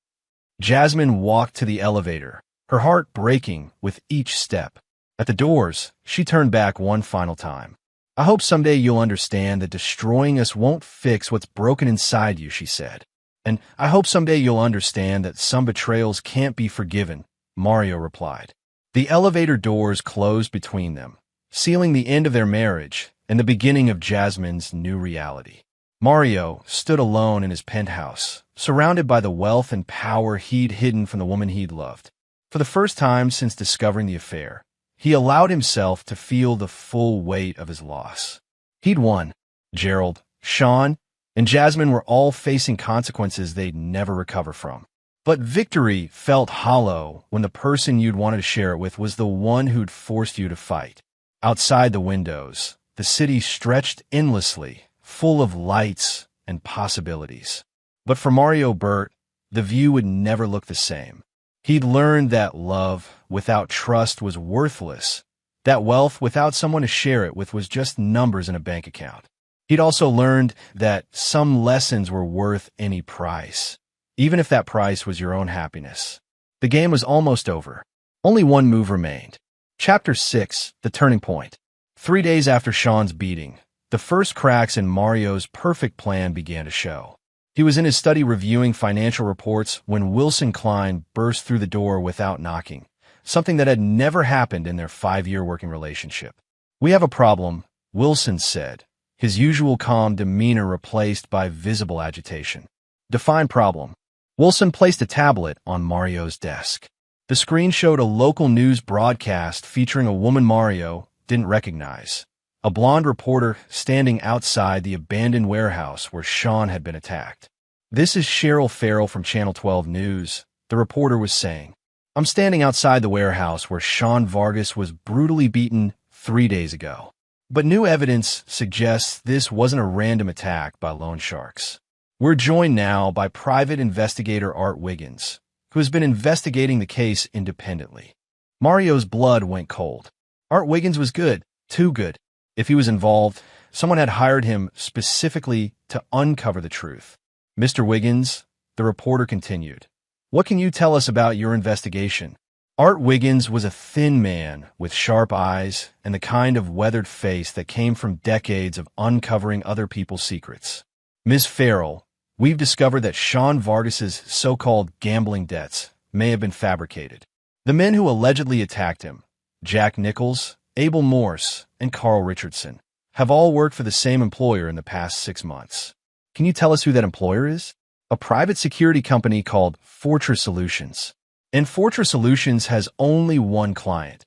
Jasmine walked to the elevator, her heart breaking with each step. At the doors, she turned back one final time. "I hope someday you'll understand that destroying us won't fix what's broken inside you," she said. "And I hope someday you'll understand that some betrayals can't be forgiven," Mario replied. The elevator doors closed between them, sealing the end of their marriage and the beginning of Jasmine's new reality. Mario stood alone in his penthouse, surrounded by the wealth and power he'd hidden from the woman he'd loved. For the first time since discovering the affair, he allowed himself to feel the full weight of his loss. He'd won. Gerald, Sean, and Jasmine were all facing consequences they'd never recover from. But victory felt hollow when the person you'd wanted to share it with was the one who'd forced you to fight. Outside the windows, the city stretched endlessly, full of lights and possibilities. But for Mario Burt, the view would never look the same. He'd learned that love without trust was worthless, that wealth without someone to share it with was just numbers in a bank account. He'd also learned that some lessons were worth any price, even if that price was your own happiness. The game was almost over. Only one move remained. Chapter 6, The Turning Point. 3 days after Sean's beating, the first cracks in Mario's perfect plan began to show. He was in his study reviewing financial reports when Wilson Klein burst through the door without knocking, something that had never happened in their 5-year working relationship. "We have a problem," Wilson said, his usual calm demeanor replaced by visible agitation. "Define problem." Wilson placed a tablet on Mario's desk. The screen showed a local news broadcast featuring a woman Mario didn't recognize, a blonde reporter standing outside the abandoned warehouse where Sean had been attacked. "This is Cheryl Farrell from Channel 12 News," the reporter was saying. "I'm standing outside the warehouse where Sean Vargas was brutally beaten 3 days ago. But new evidence suggests this wasn't a random attack by loan sharks. We're joined now by private investigator Art Wiggins, who has been investigating the case independently." Mario's blood went cold. Art Wiggins was good, too good. If he was involved, someone had hired him specifically to uncover the truth. "Mr. Wiggins," the reporter continued, "what can you tell us about your investigation?" Art Wiggins was a thin man with sharp eyes and the kind of weathered face that came from decades of uncovering other people's secrets. "Ms. Farrell, we've discovered that Sean Vargas's so-called gambling debts may have been fabricated. The men who allegedly attacked him, Jack Nichols, Abel Morse, and Carl Richardson, have all worked for the same employer in the past 6 months. Can you tell us who that employer is?" "A private security company called Fortress Solutions. And Fortress Solutions has only one client,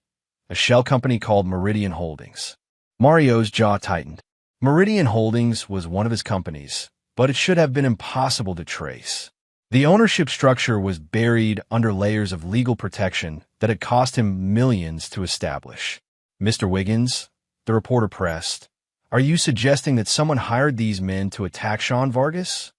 a shell company called Meridian Holdings." Mario's jaw tightened. Meridian Holdings was one of his companies, but it should have been impossible to trace. The ownership structure was buried under layers of legal protection that had cost him millions to establish. Mr. Wiggins, the reporter pressed, are you suggesting that someone hired these men to attack Sean Vargas?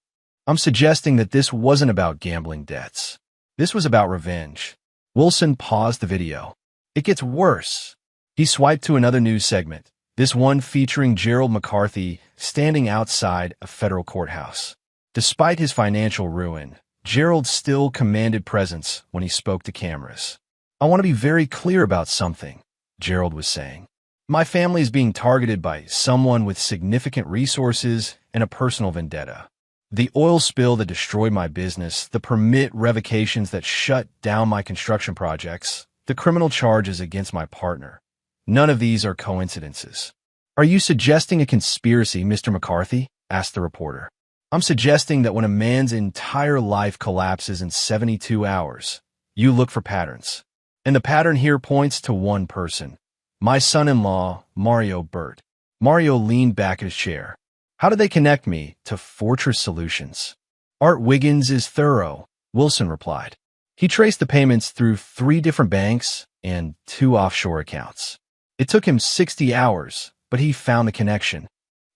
I'm suggesting that this wasn't about gambling debts. This was about revenge. Wilson paused the video. It gets worse. He swiped to another news segment, this one featuring Gerald McCarthy standing outside a federal courthouse. Despite his financial ruin, Gerald still commanded presence when he spoke to cameras. I want to be very clear about something, Gerald was saying. My family is being targeted by someone with significant resources and a personal vendetta. The oil spill that destroyed my business, the permit revocations that shut down my construction projects, the criminal charges against my partner. None of these are coincidences. Are you suggesting a conspiracy, Mr. McCarthy? Asked the reporter. I'm suggesting that when a man's entire life collapses in 72 hours, you look for patterns. And the pattern here points to one person. My son-in-law, Mario Burt. Mario leaned back in his chair. How do they connect me to Fortress Solutions? Art Wiggins is thorough, Wilson replied. He traced the payments through 3 different banks and 2 offshore accounts. It took him 60 hours, but he found the connection.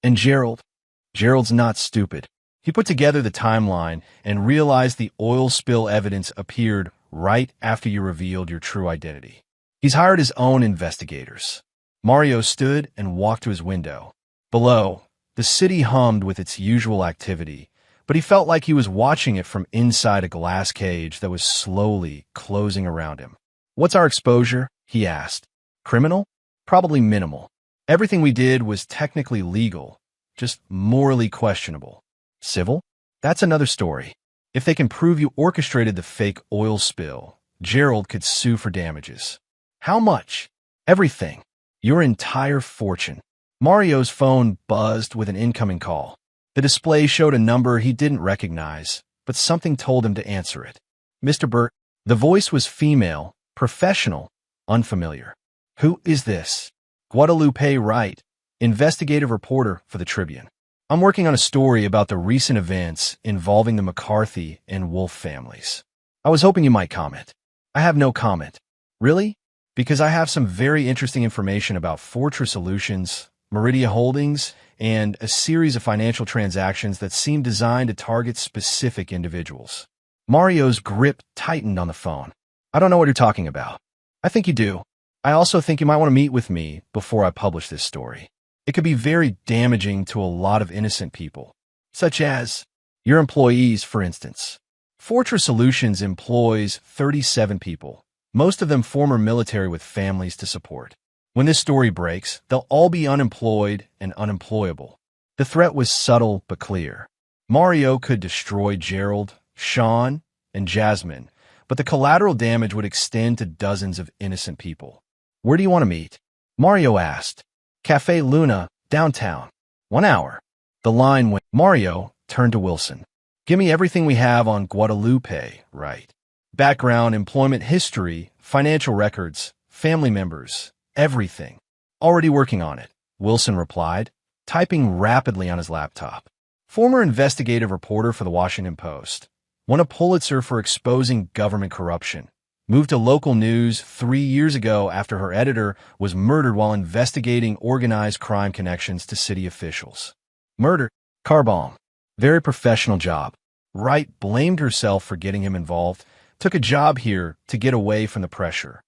And Gerald's not stupid. He put together the timeline and realized the oil spill evidence appeared right after you revealed your true identity. He's hired his own investigators. Mario stood and walked to his window. Below, the city hummed with its usual activity, but he felt like he was watching it from inside a glass cage that was slowly closing around him. What's our exposure? He asked. Criminal? Probably minimal. Everything we did was technically legal, just morally questionable. Civil? That's another story. If they can prove you orchestrated the fake oil spill, Gerald could sue for damages. How much? Everything. Your entire fortune. Mario's phone buzzed with an incoming call. The display showed a number he didn't recognize, but something told him to answer it. Mr. Burt. The voice was female, professional, unfamiliar. Who is this? Guadalupe Wright, investigative reporter for the Tribune. I'm working on a story about the recent events involving the McCarthy and Wolf families. I was hoping you might comment. I have no comment. Really? Because I have some very interesting information about Fortress Solutions, Meridia Holdings, and a series of financial transactions that seem designed to target specific individuals. Mario's grip tightened on the phone. I don't know what you're talking about. I think you do. I also think you might want to meet with me before I publish this story. It could be very damaging to a lot of innocent people, such as your employees, for instance. Fortress Solutions employs 37 people, most of them former military with families to support. When this story breaks, they'll all be unemployed and unemployable. The threat was subtle but clear. Mario could destroy Gerald, Sean, and Jasmine, but the collateral damage would extend to dozens of innocent people. Where do you want to meet? Mario asked. Cafe Luna, downtown. 1 hour. The line went. Mario turned to Wilson. Give me everything we have on Guadalupe, right? Background, employment history, financial records, family members, everything. Already working on it, Wilson replied, typing rapidly on his laptop. Former investigative reporter for the Washington Post. Won a Pulitzer for exposing government corruption. Moved to local news 3 years ago after her editor was murdered while investigating organized crime connections to city officials. Murder. Car bomb. Very professional job. Wright blamed herself for getting him involved. Took a job here to get away from the pressure.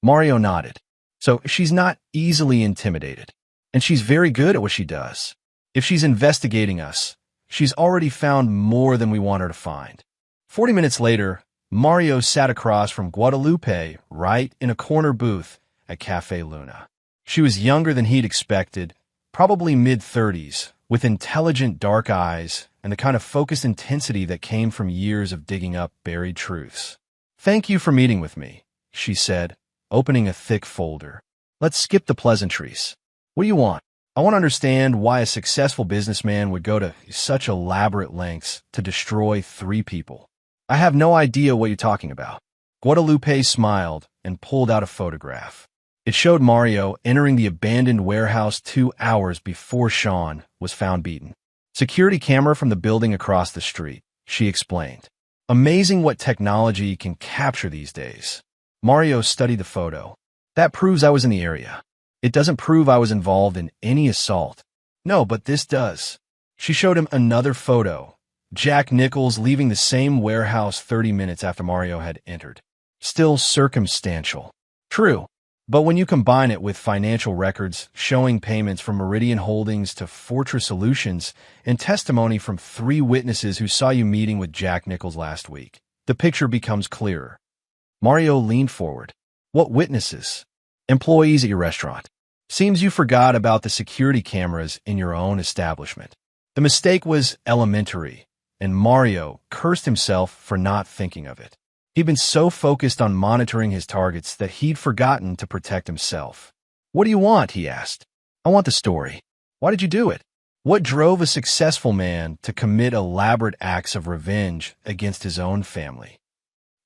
Mario nodded. So she's not easily intimidated. And she's very good at what she does. If she's investigating us, she's already found more than we want her to find. 40 minutes later, Mario sat across from Guadalupe, right in a corner booth at Cafe Luna. She was younger than he'd expected, probably mid-30s, with intelligent dark eyes and the kind of focused intensity that came from years of digging up buried truths. Thank you for meeting with me, she said, opening a thick folder. Let's skip the pleasantries. What do you want? I want to understand why a successful businessman would go to such elaborate lengths to destroy 3 people. I have no idea what you're talking about. Guadalupe smiled and pulled out a photograph. It showed Mario entering the abandoned warehouse 2 hours before Sean was found beaten. Security camera from the building across the street, she explained. Amazing what technology can capture these days. Mario studied the photo. That proves I was in the area. It doesn't prove I was involved in any assault. No, but this does. She showed him another photo. Jack Nichols leaving the same warehouse 30 minutes after Mario had entered. Still circumstantial. True. But when you combine it with financial records showing payments from Meridian Holdings to Fortress Solutions and testimony from 3 witnesses who saw you meeting with Jack Nichols last week, the picture becomes clearer. Mario leaned forward. What witnesses? Employees at your restaurant. Seems you forgot about the security cameras in your own establishment. The mistake was elementary, and Mario cursed himself for not thinking of it. He'd been so focused on monitoring his targets that he'd forgotten to protect himself. What do you want? He asked. I want the story. Why did you do it? What drove a successful man to commit elaborate acts of revenge against his own family?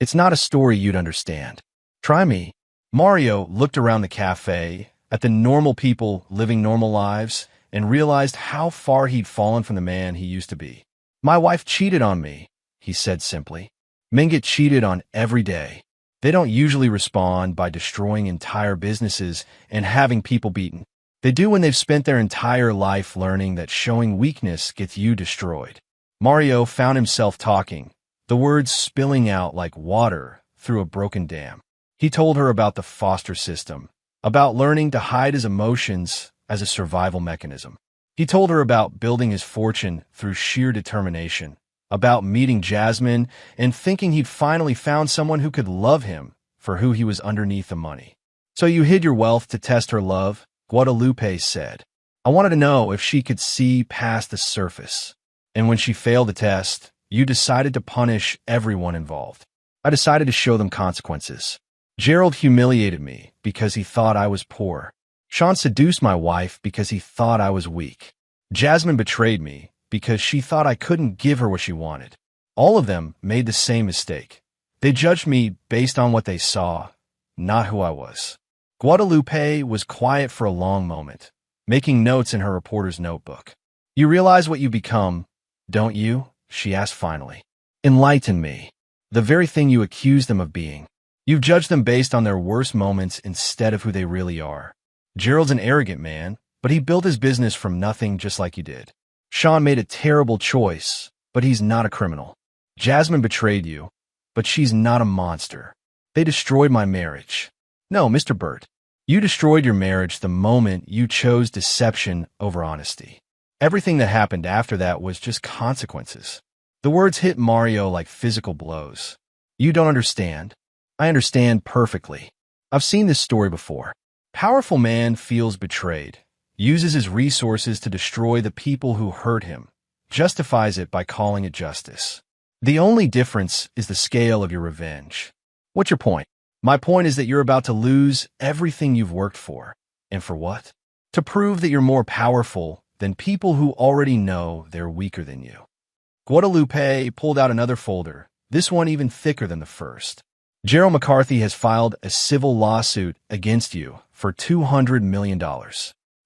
It's not a story you'd understand. Try me. Mario looked around the cafe, at the normal people living normal lives, and realized how far he'd fallen from the man he used to be. My wife cheated on me, he said simply. Men get cheated on every day. They don't usually respond by destroying entire businesses and having people beaten. They do when they've spent their entire life learning that showing weakness gets you destroyed. Mario found himself talking, the words spilling out like water through a broken dam. He told her about the foster system, about learning to hide his emotions as a survival mechanism. He told her about building his fortune through sheer determination, about meeting Jasmine and thinking he'd finally found someone who could love him for who he was underneath the money. So you hid your wealth to test her love, Guadalupe said. I wanted to know if she could see past the surface. And when she failed the test, you decided to punish everyone involved. I decided to show them consequences. Gerald humiliated me because he thought I was poor. Sean seduced my wife because he thought I was weak. Jasmine betrayed me because she thought I couldn't give her what she wanted. All of them made the same mistake. They judged me based on what they saw, not who I was. Guadalupe was quiet for a long moment, making notes in her reporter's notebook. You realize what you become, don't you? She asked finally. Enlighten me. The very thing you accuse them of being. You've judged them based on their worst moments instead of who they really are. Gerald's an arrogant man, but he built his business from nothing just like you did. Sean made a terrible choice, but he's not a criminal. Jasmine betrayed you, but she's not a monster. They destroyed my marriage. No, Mr. Burt, you destroyed your marriage the moment you chose deception over honesty. Everything that happened after that was just consequences. The words hit Mario like physical blows. You don't understand. I understand perfectly. I've seen this story before. Powerful man feels betrayed, uses his resources to destroy the people who hurt him, justifies it by calling it justice. The only difference is the scale of your revenge. What's your point? My point is that you're about to lose everything you've worked for. And for what? To prove that you're more powerful than people who already know they're weaker than you. Guadalupe pulled out another folder, this one even thicker than the first. Gerald McCarthy has filed a civil lawsuit against you for $200 million.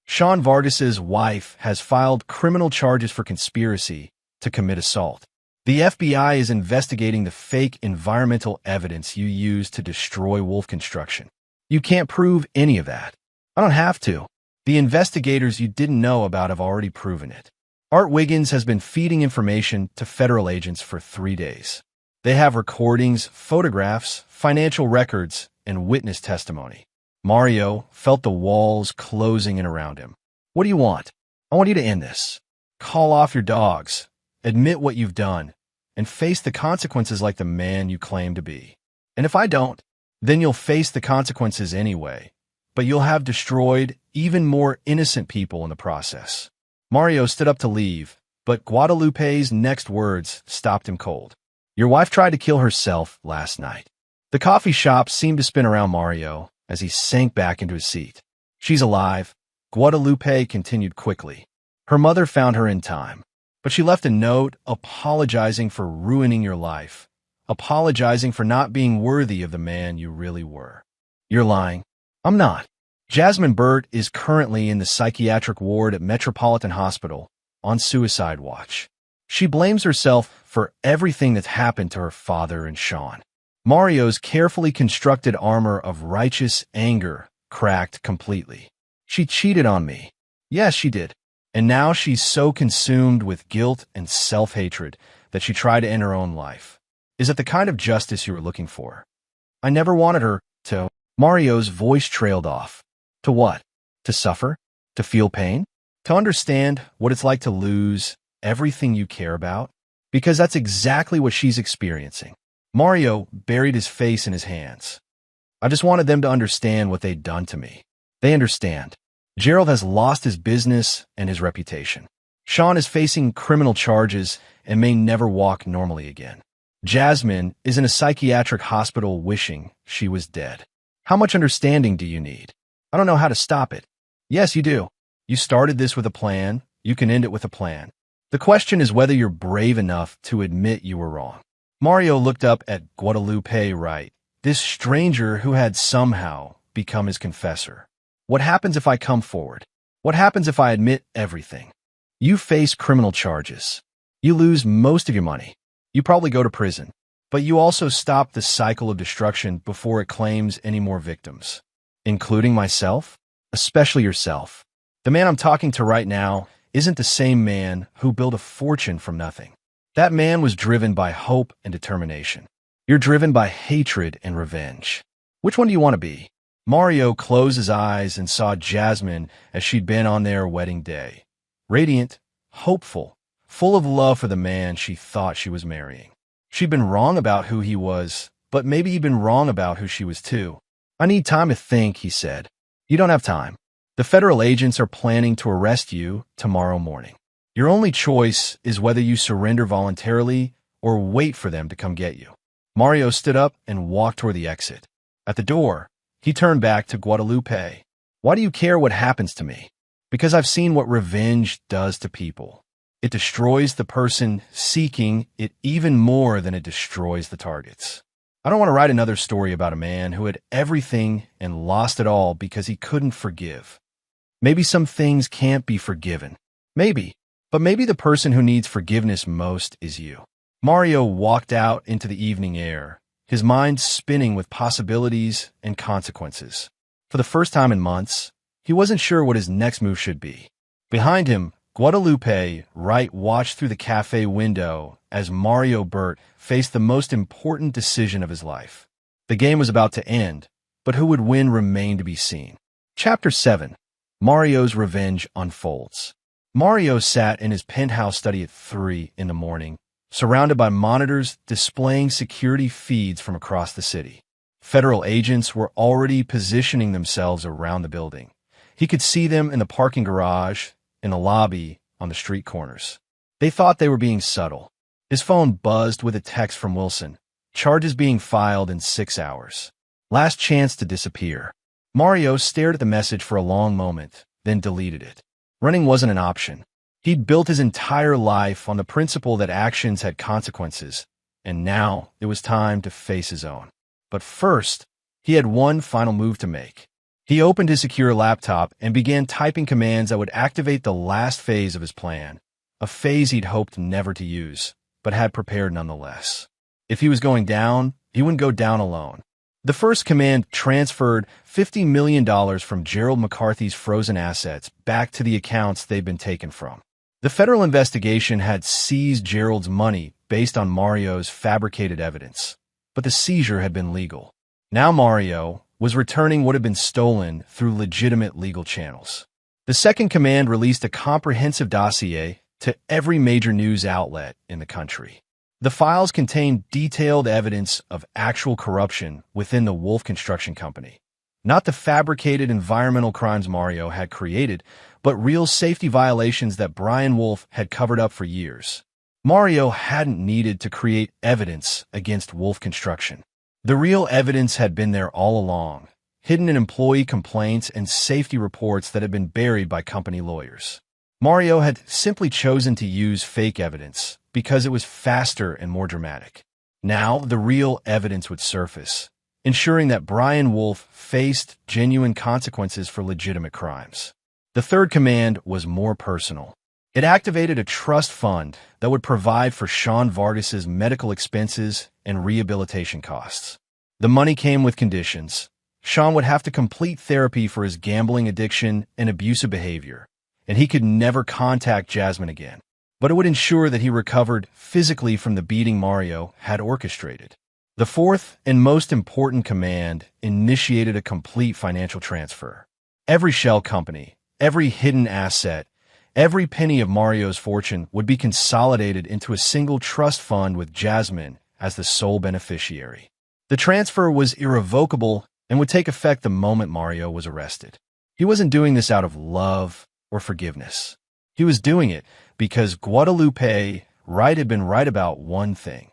Sean Vargas's wife has filed criminal charges for conspiracy to commit assault. The FBI is investigating the fake environmental evidence you used to destroy Wolf Construction. You can't prove any of that. I don't have to. The investigators you didn't know about have already proven it. Art Wiggins has been feeding information to federal agents for 3 days. They have recordings, photographs, financial records, and witness testimony. Mario felt the walls closing in around him. What do you want? I want you to end this. Call off your dogs, admit what you've done, and face the consequences like the man you claim to be. And if I don't, then you'll face the consequences anyway, but you'll have destroyed even more innocent people in the process. Mario stood up to leave, but Guadalupe's next words stopped him cold. Your wife tried to kill herself last night. The coffee shop seemed to spin around Mario as he sank back into his seat. She's alive, Guadalupe continued quickly. Her mother found her in time, but she left a note apologizing for ruining your life, apologizing for not being worthy of the man you really were. You're lying. I'm not. Jasmine Burt is currently in the psychiatric ward at Metropolitan Hospital on suicide watch. She blames herself for everything that's happened to her father and Sean. Mario's carefully constructed armor of righteous anger cracked completely. She cheated on me. Yes, she did. And now she's so consumed with guilt and self-hatred that she tried to end her own life. Is it the kind of justice you were looking for? I never wanted her to. Mario's voice trailed off. To what? To suffer? To feel pain? To understand what it's like to lose everything you care about? Because that's exactly what she's experiencing. Mario buried his face in his hands. I just wanted them to understand what they'd done to me. They understand. Gerald has lost his business and his reputation. Sean is facing criminal charges and may never walk normally again. Jasmine is in a psychiatric hospital wishing she was dead. How much understanding do you need? I don't know how to stop it. Yes, you do. You started this with a plan. You can end it with a plan. The question is whether you're brave enough to admit you were wrong. Mario looked up at Guadalupe Wright, this stranger who had somehow become his confessor. What happens if I come forward? What happens if I admit everything? You face criminal charges. You lose most of your money. You probably go to prison. But you also stop the cycle of destruction before it claims any more victims. Including myself? Especially yourself. The man I'm talking to right now isn't the same man who built a fortune from nothing. That man was driven by hope and determination. You're driven by hatred and revenge. Which one do you want to be? Mario closed his eyes and saw Jasmine as she'd been on their wedding day. Radiant, hopeful, full of love for the man she thought she was marrying. She'd been wrong about who he was, but maybe he'd been wrong about who she was too. I need time to think, he said. You don't have time. The federal agents are planning to arrest you tomorrow morning. Your only choice is whether you surrender voluntarily or wait for them to come get you. Mario stood up and walked toward the exit. At the door, he turned back to Guadalupe. Why do you care what happens to me? Because I've seen what revenge does to people. It destroys the person seeking it even more than it destroys the targets. I don't want to write another story about a man who had everything and lost it all because he couldn't forgive. Maybe some things can't be forgiven. Maybe. But maybe the person who needs forgiveness most is you. Mario walked out into the evening air, his mind spinning with possibilities and consequences. For the first time in months, he wasn't sure what his next move should be. Behind him, Guadalupe Wright watched through the cafe window as Mario Burt faced the most important decision of his life. The game was about to end, but who would win remained to be seen. Chapter 7. Mario's Revenge Unfolds. Mario sat in his penthouse study at 3 in the morning, surrounded by monitors displaying security feeds from across the city. Federal agents were already positioning themselves around the building. He could see them in the parking garage, in the lobby, on the street corners. They thought they were being subtle. His phone buzzed with a text from Wilson. Charges being filed in 6 hours. Last chance to disappear. Mario stared at the message for a long moment, then deleted it. Running wasn't an option. He'd built his entire life on the principle that actions had consequences, and now it was time to face his own. But first, he had one final move to make. He opened his secure laptop and began typing commands that would activate the last phase of his plan, a phase he'd hoped never to use, but had prepared nonetheless. If he was going down, he wouldn't go down alone. The first command transferred $50 million from Gerald McCarthy's frozen assets back to the accounts they'd been taken from. The federal investigation had seized Gerald's money based on Mario's fabricated evidence, but the seizure had been legal. Now Mario was returning what had been stolen through legitimate legal channels. The second command released a comprehensive dossier to every major news outlet in the country. The files contained detailed evidence of actual corruption within the Wolf Construction Company. Not the fabricated environmental crimes Mario had created, but real safety violations that Brian Wolf had covered up for years. Mario hadn't needed to create evidence against Wolf Construction. The real evidence had been there all along, hidden in employee complaints and safety reports that had been buried by company lawyers. Mario had simply chosen to use fake evidence because it was faster and more dramatic. Now, the real evidence would surface, ensuring that Brian Wolf faced genuine consequences for legitimate crimes. The third command was more personal. It activated a trust fund that would provide for Sean Vargas's medical expenses and rehabilitation costs. The money came with conditions. Sean would have to complete therapy for his gambling addiction and abusive behavior, and he could never contact Jasmine again. But it would ensure that he recovered physically from the beating Mario had orchestrated. The fourth and most important command initiated a complete financial transfer. Every shell company, every hidden asset, every penny of Mario's fortune would be consolidated into a single trust fund with Jasmine as the sole beneficiary. The transfer was irrevocable and would take effect the moment Mario was arrested. He wasn't doing this out of love or forgiveness. He was doing it because Guadalupe Wright had been right about one thing.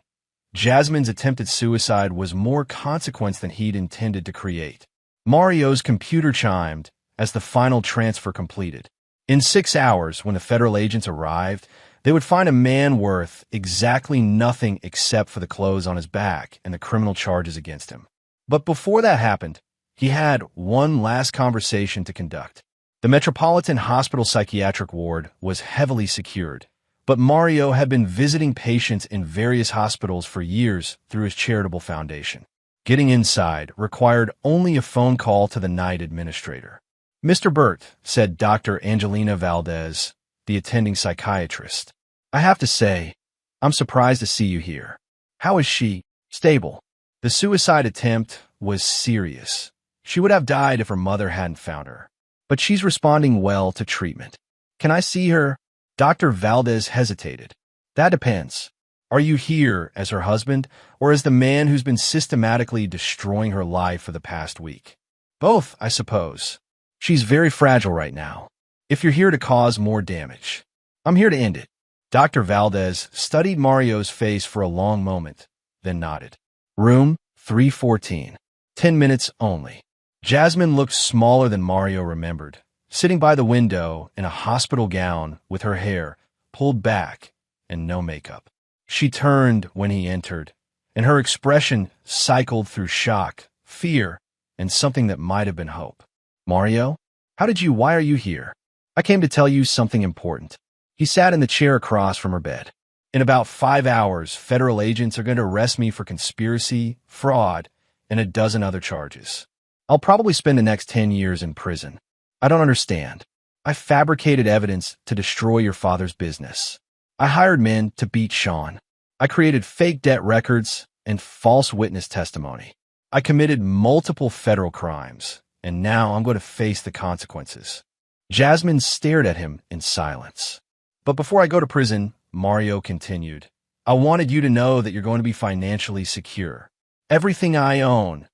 Jasmine's attempted suicide was more consequence than he'd intended to create. Mario's computer chimed as the final transfer completed. In 6 hours, when the federal agents arrived, they would find a man worth exactly nothing except for the clothes on his back and the criminal charges against him. But before that happened, he had one last conversation to conduct. The Metropolitan Hospital psychiatric ward was heavily secured, but Mario had been visiting patients in various hospitals for years through his charitable foundation. Getting inside required only a phone call to the night administrator. "Mr. Burt," said Dr. Angelina Valdez, the attending psychiatrist. "I have to say, I'm surprised to see you here. How is she?" "Stable. The suicide attempt was serious. She would have died if her mother hadn't found her. But she's responding well to treatment. Can I see her?" Dr. Valdez hesitated. "That depends. Are you here as her husband or as the man who's been systematically destroying her life for the past week?" "Both, I suppose. She's very fragile right now. If you're here to cause more damage, I'm here to end it." Dr. Valdez studied Mario's face for a long moment, then nodded. "Room 314. 10 minutes only." Jasmine looked smaller than Mario remembered, sitting by the window in a hospital gown with her hair pulled back and no makeup. She turned when he entered, and her expression cycled through shock, fear, and something that might have been hope. "Mario, why are you here?" "I came to tell you something important." He sat in the chair across from her bed. "In about 5 hours, federal agents are going to arrest me for conspiracy, fraud, and a dozen other charges. I'll probably spend the next 10 years in prison. I don't understand. I fabricated evidence to destroy your father's business. I hired men to beat Sean. I created fake debt records and false witness testimony. I committed multiple federal crimes, and now I'm going to face the consequences." Jasmine stared at him in silence. "But before I go to prison," Mario continued, "I wanted you to know that you're going to be financially secure. Everything I own,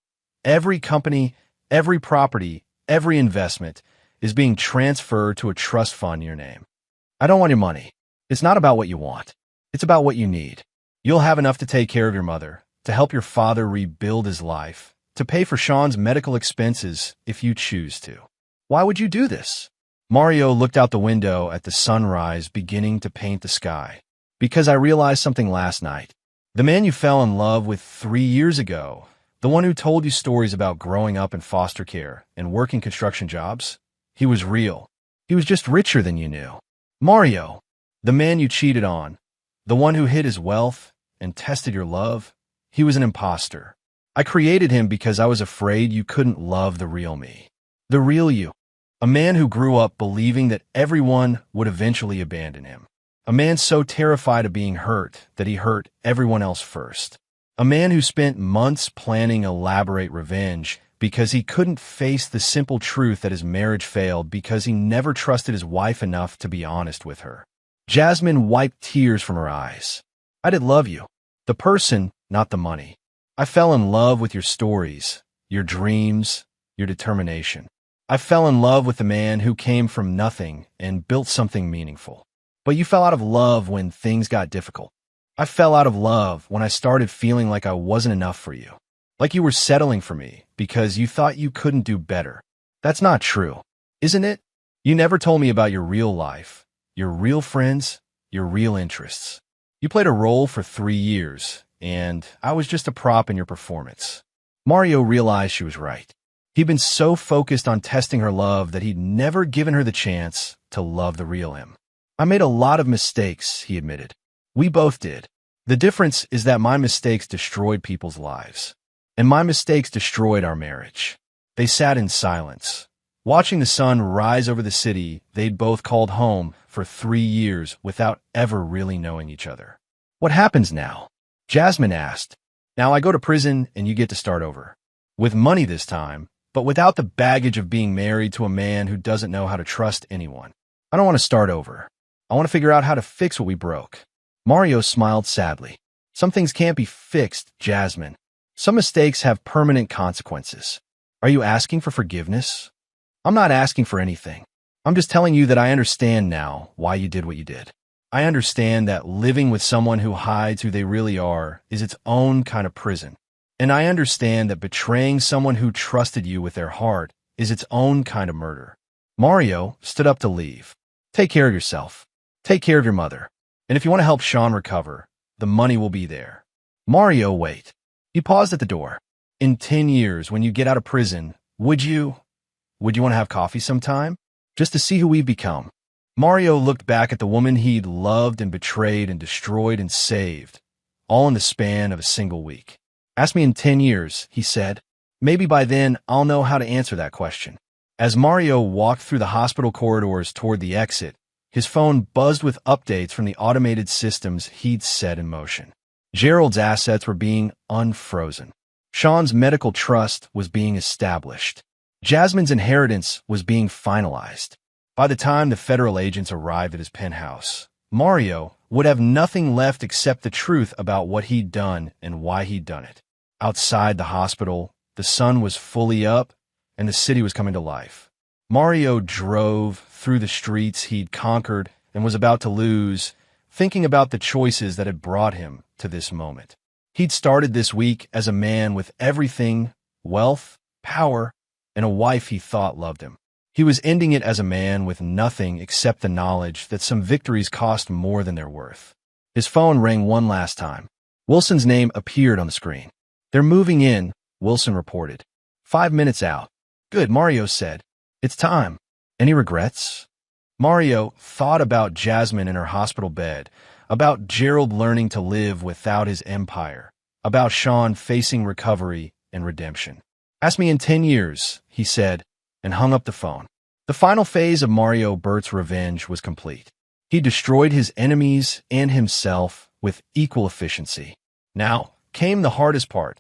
every company, every property, every investment is being transferred to a trust fund in your name. I don't want your money. It's not about what you want. It's about what you need. You'll have enough to take care of your mother, to help your father rebuild his life, to pay for Sean's medical expenses if you choose to." "Why would you do this?" Mario looked out the window at the sunrise beginning to paint the sky. "Because I realized something last night. The man you fell in love with 3 years ago, the one who told you stories about growing up in foster care and working construction jobs, he was real. He was just richer than you knew. Mario, the man you cheated on, the one who hid his wealth and tested your love, he was an imposter. I created him because I was afraid you couldn't love the real me. The real you. A man who grew up believing that everyone would eventually abandon him. A man so terrified of being hurt that he hurt everyone else first. A man who spent months planning elaborate revenge because he couldn't face the simple truth that his marriage failed because he never trusted his wife enough to be honest with her." Jasmine wiped tears from her eyes. "I did love you. The person, not the money. I fell in love with your stories, your dreams, your determination. I fell in love with the man who came from nothing and built something meaningful. But you fell out of love when things got difficult. I fell out of love when I started feeling like I wasn't enough for you. Like you were settling for me because you thought you couldn't do better. That's not true, isn't it? You never told me about your real life, your real friends, your real interests. You played a role for 3 years, and I was just a prop in your performance." Mario realized she was right. He'd been so focused on testing her love that he'd never given her the chance to love the real him. "I made a lot of mistakes," he admitted. "We both did. The difference is that my mistakes destroyed people's lives, and my mistakes destroyed our marriage. They sat in silence, watching the sun rise over the city they'd both called home for 3 years without ever really knowing each other. What happens now? Jasmine asked. Now I go to prison and you get to start over. With money this time, but without the baggage of being married to a man who doesn't know how to trust anyone. I don't want to start over. I want to figure out how to fix what we broke. Mario smiled sadly. Some things can't be fixed, Jasmine. Some mistakes have permanent consequences. Are you asking for forgiveness? I'm not asking for anything. I'm just telling you that I understand now why you did what you did. I understand that living with someone who hides who they really are is its own kind of prison. And I understand that betraying someone who trusted you with their heart is its own kind of murder. Mario stood up to leave. Take care of yourself. Take care of your mother. And if you want to help Sean recover, the money will be there. Mario, wait. He paused at the door. In 10 years, when you get out of prison, would you want to have coffee sometime? Just to see who we've become. Mario looked back at the woman he'd loved and betrayed and destroyed and saved, all in the span of a single week. Ask me in 10 years, he said. Maybe by then I'll know how to answer that question. As Mario walked through the hospital corridors toward the exit, his phone buzzed with updates from the automated systems he'd set in motion. Gerald's assets were being unfrozen. Sean's medical trust was being established. Jasmine's inheritance was being finalized. By the time the federal agents arrived at his penthouse, Mario would have nothing left except the truth about what he'd done and why he'd done it. Outside the hospital, the sun was fully up and the city was coming to life. Mario drove through the streets he'd conquered and was about to lose, thinking about the choices that had brought him to this moment. He'd started this week as a man with everything, wealth, power, and a wife he thought loved him. He was ending it as a man with nothing except the knowledge that some victories cost more than they're worth. His phone rang one last time. Wilson's name appeared on the screen. They're moving in, Wilson reported. 5 minutes out. Good, Mario said. It's time. Any regrets? Mario thought about Jasmine in her hospital bed, about Gerald learning to live without his empire, about Sean facing recovery and redemption. Ask me in 10 years, he said, and hung up the phone. The final phase of Mario Burt's revenge was complete. He destroyed his enemies and himself with equal efficiency. Now came the hardest part,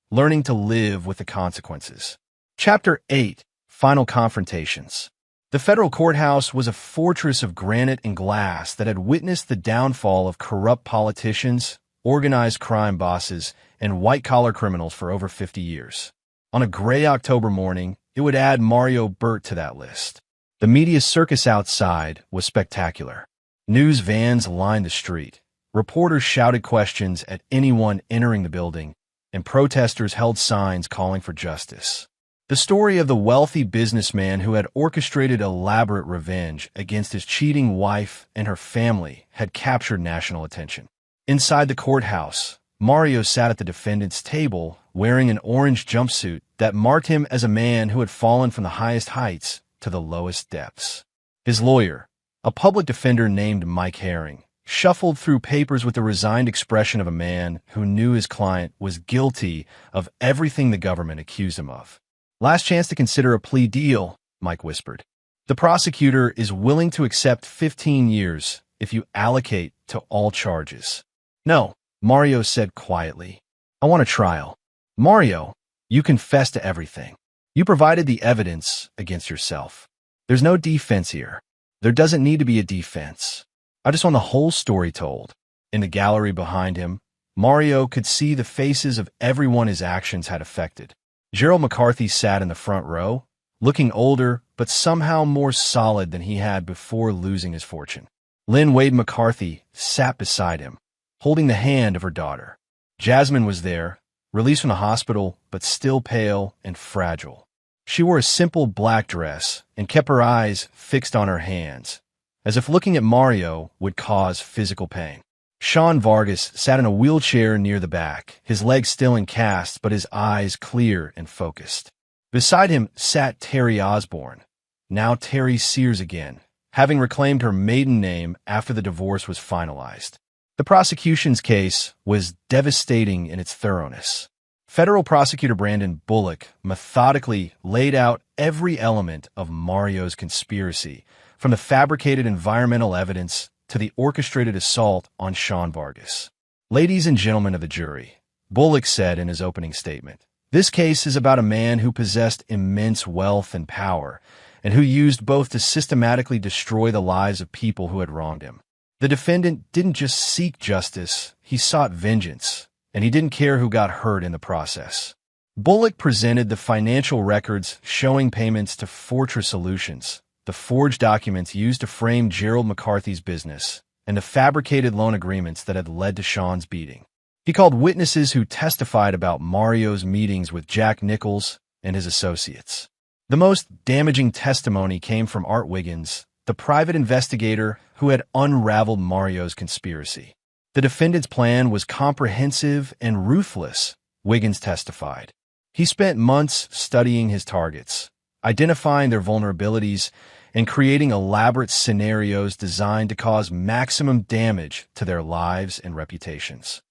learning to live with the consequences. Chapter 8, Final Confrontations. The federal courthouse was a fortress of granite and glass that had witnessed the downfall of corrupt politicians, organized crime bosses, and white-collar criminals for over 50 years. On a gray October morning, it would add Mario Burt to that list. The media circus outside was spectacular. News vans lined the street. Reporters shouted questions at anyone entering the building, and protesters held signs calling for justice. The story of the wealthy businessman who had orchestrated elaborate revenge against his cheating wife and her family had captured national attention. Inside the courthouse, Mario sat at the defendant's table wearing an orange jumpsuit that marked him as a man who had fallen from the highest heights to the lowest depths. His lawyer, a public defender named Mike Herring, shuffled through papers with the resigned expression of a man who knew his client was guilty of everything the government accused him of. Last chance to consider a plea deal, Mike whispered. The prosecutor is willing to accept 15 years if you allocate to all charges. No, Mario said quietly. I want a trial. Mario, you confessed to everything. You provided the evidence against yourself. There's no defense here. There doesn't need to be a defense. I just want the whole story told. In the gallery behind him, Mario could see the faces of everyone his actions had affected. Gerald McCarthy sat in the front row, looking older but somehow more solid than he had before losing his fortune. Lynn Wade McCarthy sat beside him, holding the hand of her daughter. Jasmine was there, released from the hospital, but still pale and fragile. She wore a simple black dress and kept her eyes fixed on her hands, as if looking at Mario would cause physical pain. Sean Vargas sat in a wheelchair near the back, his legs still in casts but his eyes clear and focused. Beside him sat Terry Osborne, now Terry Sears again, having reclaimed her maiden name after the divorce was finalized. The prosecution's case was devastating in its thoroughness. Federal prosecutor Brandon Bullock methodically laid out every element of Mario's conspiracy, from the fabricated environmental evidence to the orchestrated assault on Sean Vargas. Ladies and gentlemen of the jury, Bullock said in his opening statement, this case is about a man who possessed immense wealth and power, and who used both to systematically destroy the lives of people who had wronged him. The defendant didn't just seek justice, he sought vengeance, and he didn't care who got hurt in the process. Bullock presented the financial records showing payments to Fortress Solutions, the forged documents used to frame Gerald McCarthy's business, and the fabricated loan agreements that had led to Sean's beating. He called witnesses who testified about Mario's meetings with Jack Nichols and his associates. The most damaging testimony came from Art Wiggins, the private investigator who had unraveled Mario's conspiracy. The defendant's plan was comprehensive and ruthless, Wiggins testified. He spent months studying his targets, identifying their vulnerabilities, and creating elaborate scenarios designed to cause maximum damage to their lives and reputations.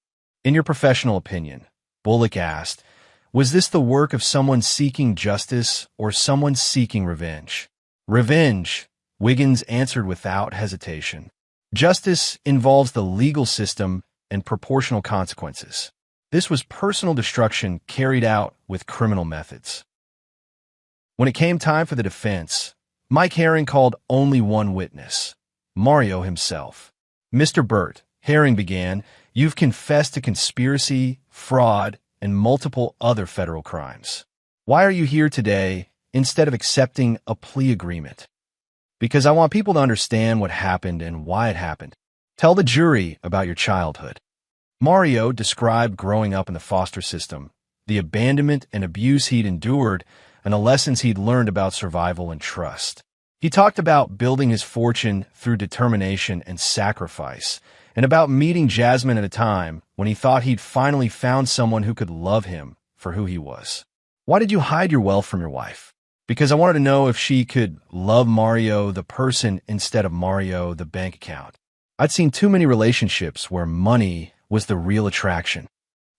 In your professional opinion, Bullock asked, was this the work of someone seeking justice or someone seeking revenge? Revenge, Wiggins answered without hesitation. Justice involves the legal system and proportional consequences. This was personal destruction carried out with criminal methods. When it came time for the defense, Mike Herring called only one witness, Mario himself. Mr. Burt, Herring began, you've confessed to conspiracy, fraud, and multiple other federal crimes. Why are you here today instead of accepting a plea agreement? Because I want people to understand what happened and why it happened. Tell the jury about your childhood. Mario described growing up in the foster system, the abandonment and abuse he'd endured, and the lessons he'd learned about survival and trust. He talked about building his fortune through determination and sacrifice, and about meeting Jasmine at a time when he thought he'd finally found someone who could love him for who he was. Why did you hide your wealth from your wife? Because I wanted to know if she could love Mario the person instead of Mario the bank account. I'd seen too many relationships where money was the real attraction.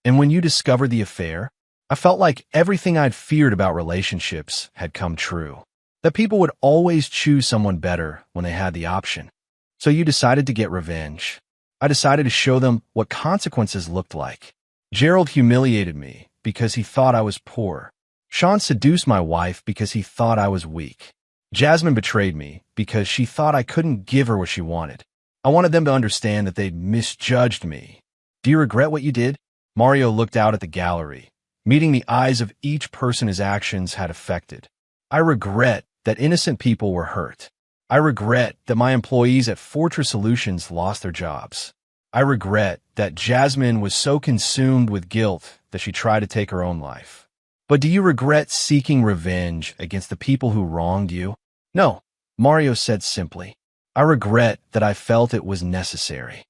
And when you discovered the affair, I felt like everything I'd feared about relationships had come true. That people would always choose someone better when they had the option. So you decided to get revenge. I decided to show them what consequences looked like. Gerald humiliated me because he thought I was poor. Sean seduced my wife because he thought I was weak. Jasmine betrayed me because she thought I couldn't give her what she wanted. I wanted them to understand that they'd misjudged me. Do you regret what you did? Mario looked out at the gallery, meeting the eyes of each person his actions had affected. I regret that innocent people were hurt. I regret that my employees at Fortress Solutions lost their jobs. I regret that Jasmine was so consumed with guilt that she tried to take her own life. But do you regret seeking revenge against the people who wronged you? No, Mario said simply. I regret that I felt it was necessary.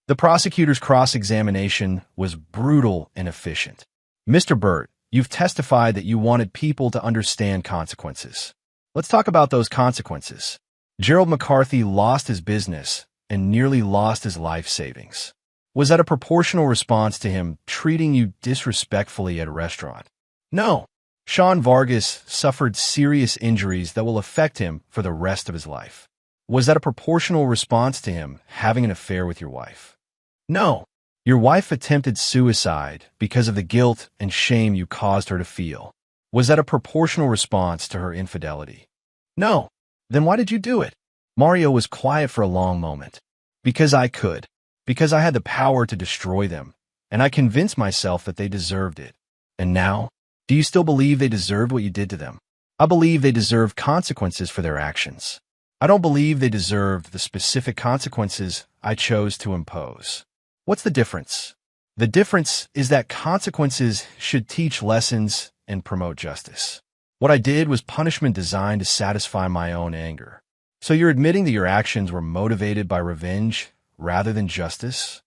The prosecutor's cross-examination was brutal and efficient. Mr. Burt, you've testified that you wanted people to understand consequences. Let's talk about those consequences. Gerald McCarthy lost his business and nearly lost his life savings. Was that a proportional response to him treating you disrespectfully at a restaurant? No. Sean Vargas suffered serious injuries that will affect him for the rest of his life. Was that a proportional response to him having an affair with your wife? No. Your wife attempted suicide because of the guilt and shame you caused her to feel. Was that a proportional response to her infidelity? No. Then why did you do it? Mario was quiet for a long moment. Because I could. Because I had the power to destroy them. And I convinced myself that they deserved it. And now, do you still believe they deserved what you did to them? I believe they deserve consequences for their actions. I don't believe they deserved the specific consequences I chose to impose. What's the difference? The difference is that consequences should teach lessons and promote justice. What I did was punishment designed to satisfy my own anger. So you're admitting that your actions were motivated by revenge rather than justice?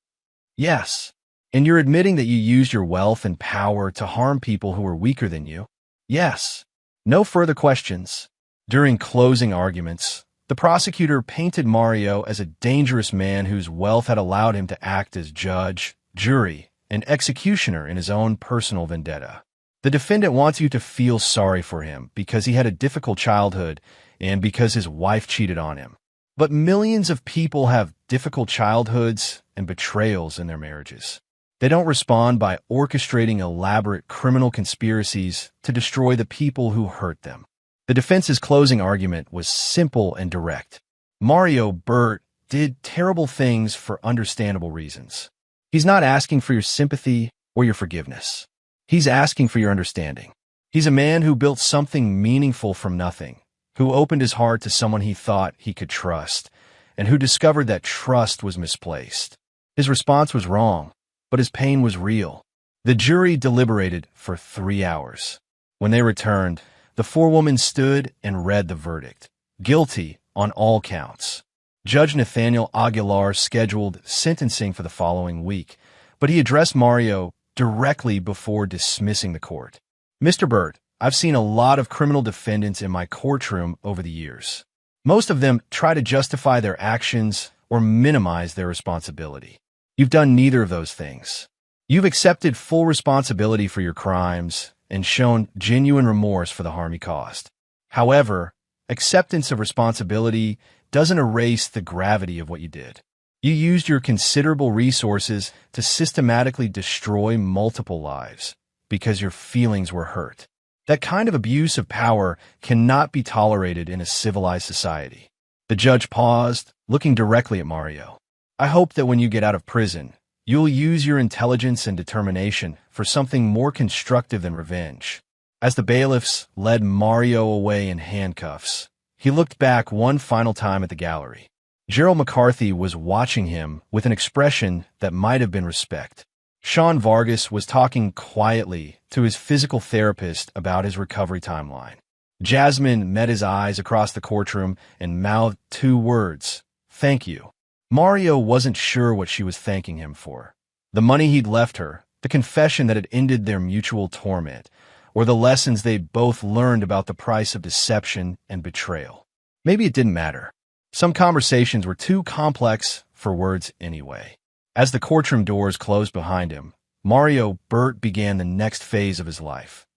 Yes. And you're admitting that you used your wealth and power to harm people who were weaker than you? Yes. No further questions. During closing arguments, The prosecutor painted Mario as a dangerous man whose wealth had allowed him to act as judge, jury, and executioner in his own personal vendetta. The defendant wants you to feel sorry for him because he had a difficult childhood and because his wife cheated on him. But millions of people have difficult childhoods and betrayals in their marriages. They don't respond by orchestrating elaborate criminal conspiracies to destroy the people who hurt them. The defense's closing argument was simple and direct. Mario Burt did terrible things for understandable reasons. He's not asking for your sympathy or your forgiveness. He's asking for your understanding. He's a man who built something meaningful from nothing, who opened his heart to someone he thought he could trust, and who discovered that trust was misplaced. His response was wrong, but his pain was real. The jury deliberated for 3 hours. When they returned, the forewoman stood and read the verdict. Guilty on all counts. Judge Nathaniel Aguilar scheduled sentencing for the following week, but he addressed Mario directly before dismissing the court. Mr. Burt, I've seen a lot of criminal defendants in my courtroom over the years. Most of them try to justify their actions or minimize their responsibility. You've done neither of those things. You've accepted full responsibility for your crimes and shown genuine remorse for the harm you caused. However, acceptance of responsibility doesn't erase the gravity of what you did. You used your considerable resources to systematically destroy multiple lives because your feelings were hurt. That kind of abuse of power cannot be tolerated in a civilized society. The judge paused, looking directly at Mario. I hope that when you get out of prison, you'll use your intelligence and determination for something more constructive than revenge. As the bailiffs led Mario away in handcuffs, he looked back one final time at the gallery. Gerald McCarthy was watching him with an expression that might have been respect. Sean Vargas was talking quietly to his physical therapist about his recovery timeline. Jasmine met his eyes across the courtroom and mouthed 2 words, "Thank you." Mario wasn't sure what she was thanking him for. The money he'd left her, the confession that had ended their mutual torment, or the lessons they'd both learned about the price of deception and betrayal. Maybe it didn't matter. Some conversations were too complex for words anyway. As the courtroom doors closed behind him, Mario Burt began the next phase of his life,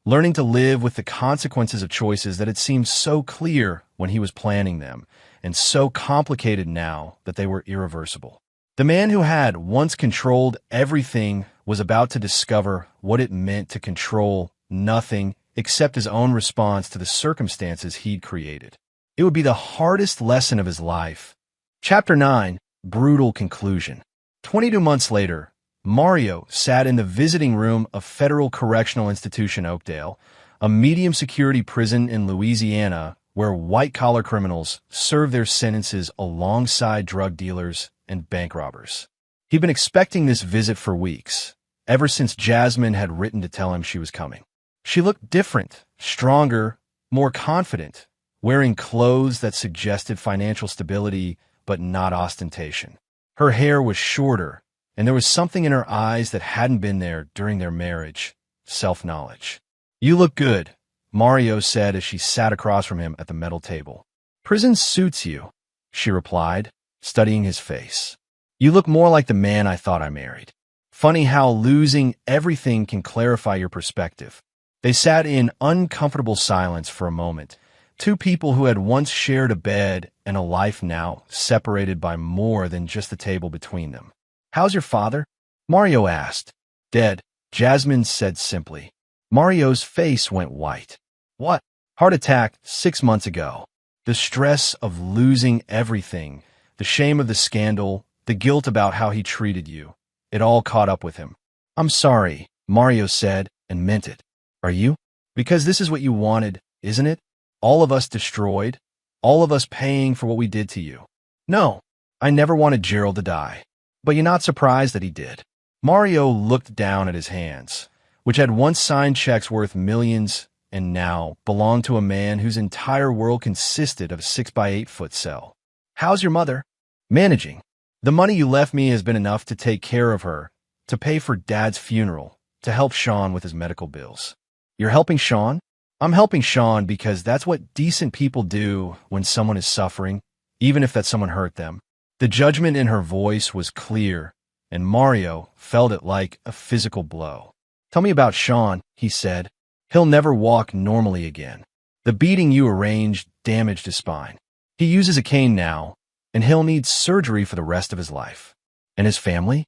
learning to live with the consequences of choices that had seemed so clear when he was planning them, and so complicated now that they were irreversible. The man who had once controlled everything was about to discover what it meant to control nothing except his own response to the circumstances he'd created. It would be the hardest lesson of his life. Chapter 9, Brutal Conclusion. 22 months later, Mario sat in the visiting room of Federal Correctional Institution Oakdale, a medium-security prison in Louisiana where white-collar criminals serve their sentences alongside drug dealers and bank robbers. He'd been expecting this visit for weeks, ever since Jasmine had written to tell him she was coming. She looked different, stronger, more confident, wearing clothes that suggested financial stability but not ostentation. Her hair was shorter, and there was something in her eyes that hadn't been there during their marriage, self-knowledge. "You look good," Mario said as she sat across from him at the metal table. "Prison suits you," she replied, studying his face. "You look more like the man I thought I married." Funny how losing everything can clarify your perspective. They sat in uncomfortable silence for a moment, 2 people who had once shared a bed and a life now separated by more than just the table between them. "How's your father?" Mario asked. "Dead," Jasmine said simply. Mario's face went white. "What?" "Heart attack 6 months ago." The stress of losing everything, the shame of the scandal, the guilt about how he treated you, it all caught up with him. "I'm sorry," Mario said, and meant it. "Are you? Because this is what you wanted, isn't it? All of us destroyed, all of us paying for what we did to you." "No, I never wanted Gerald to die. But you're not surprised that he did." Mario looked down at his hands, which had once signed checks worth millions and now belonged to a man whose entire world consisted of a 6-by-8-foot cell. "How's your mother?" "Managing. The money you left me has been enough to take care of her, to pay for Dad's funeral, to help Sean with his medical bills." "You're helping Sean?" I'm helping Sean because that's what decent people do when someone is suffering, even if that someone hurt them. The judgment in her voice was clear, and Mario felt it like a physical blow. Tell me about Sean, he said. He'll never walk normally again. The beating you arranged damaged his spine. He uses a cane now, and he'll need surgery for the rest of his life. And his family?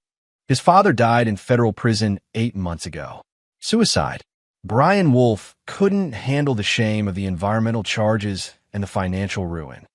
His father died in federal prison 8 months ago. Suicide. Brian Wolf couldn't handle the shame of the environmental charges and the financial ruin.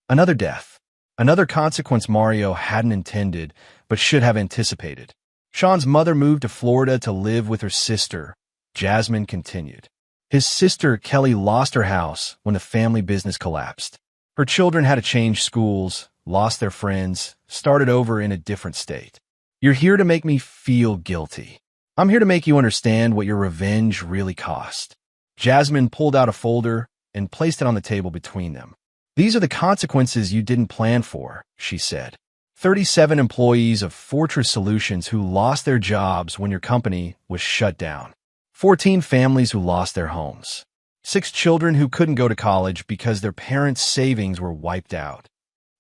Another death. Another consequence Mario hadn't intended, but should have anticipated. Sean's mother moved to Florida to live with her sister. Jasmine continued. His sister, Kelly, lost her house when the family business collapsed. Her children had to change schools, lost their friends, started over in a different state. You're here to make me feel guilty. I'm here to make you understand what your revenge really cost. Jasmine pulled out a folder and placed it on the table between them. These are the consequences you didn't plan for, she said. 37 employees of Fortress Solutions who lost their jobs when your company was shut down. 14 families who lost their homes. 6 children who couldn't go to college because their parents' savings were wiped out.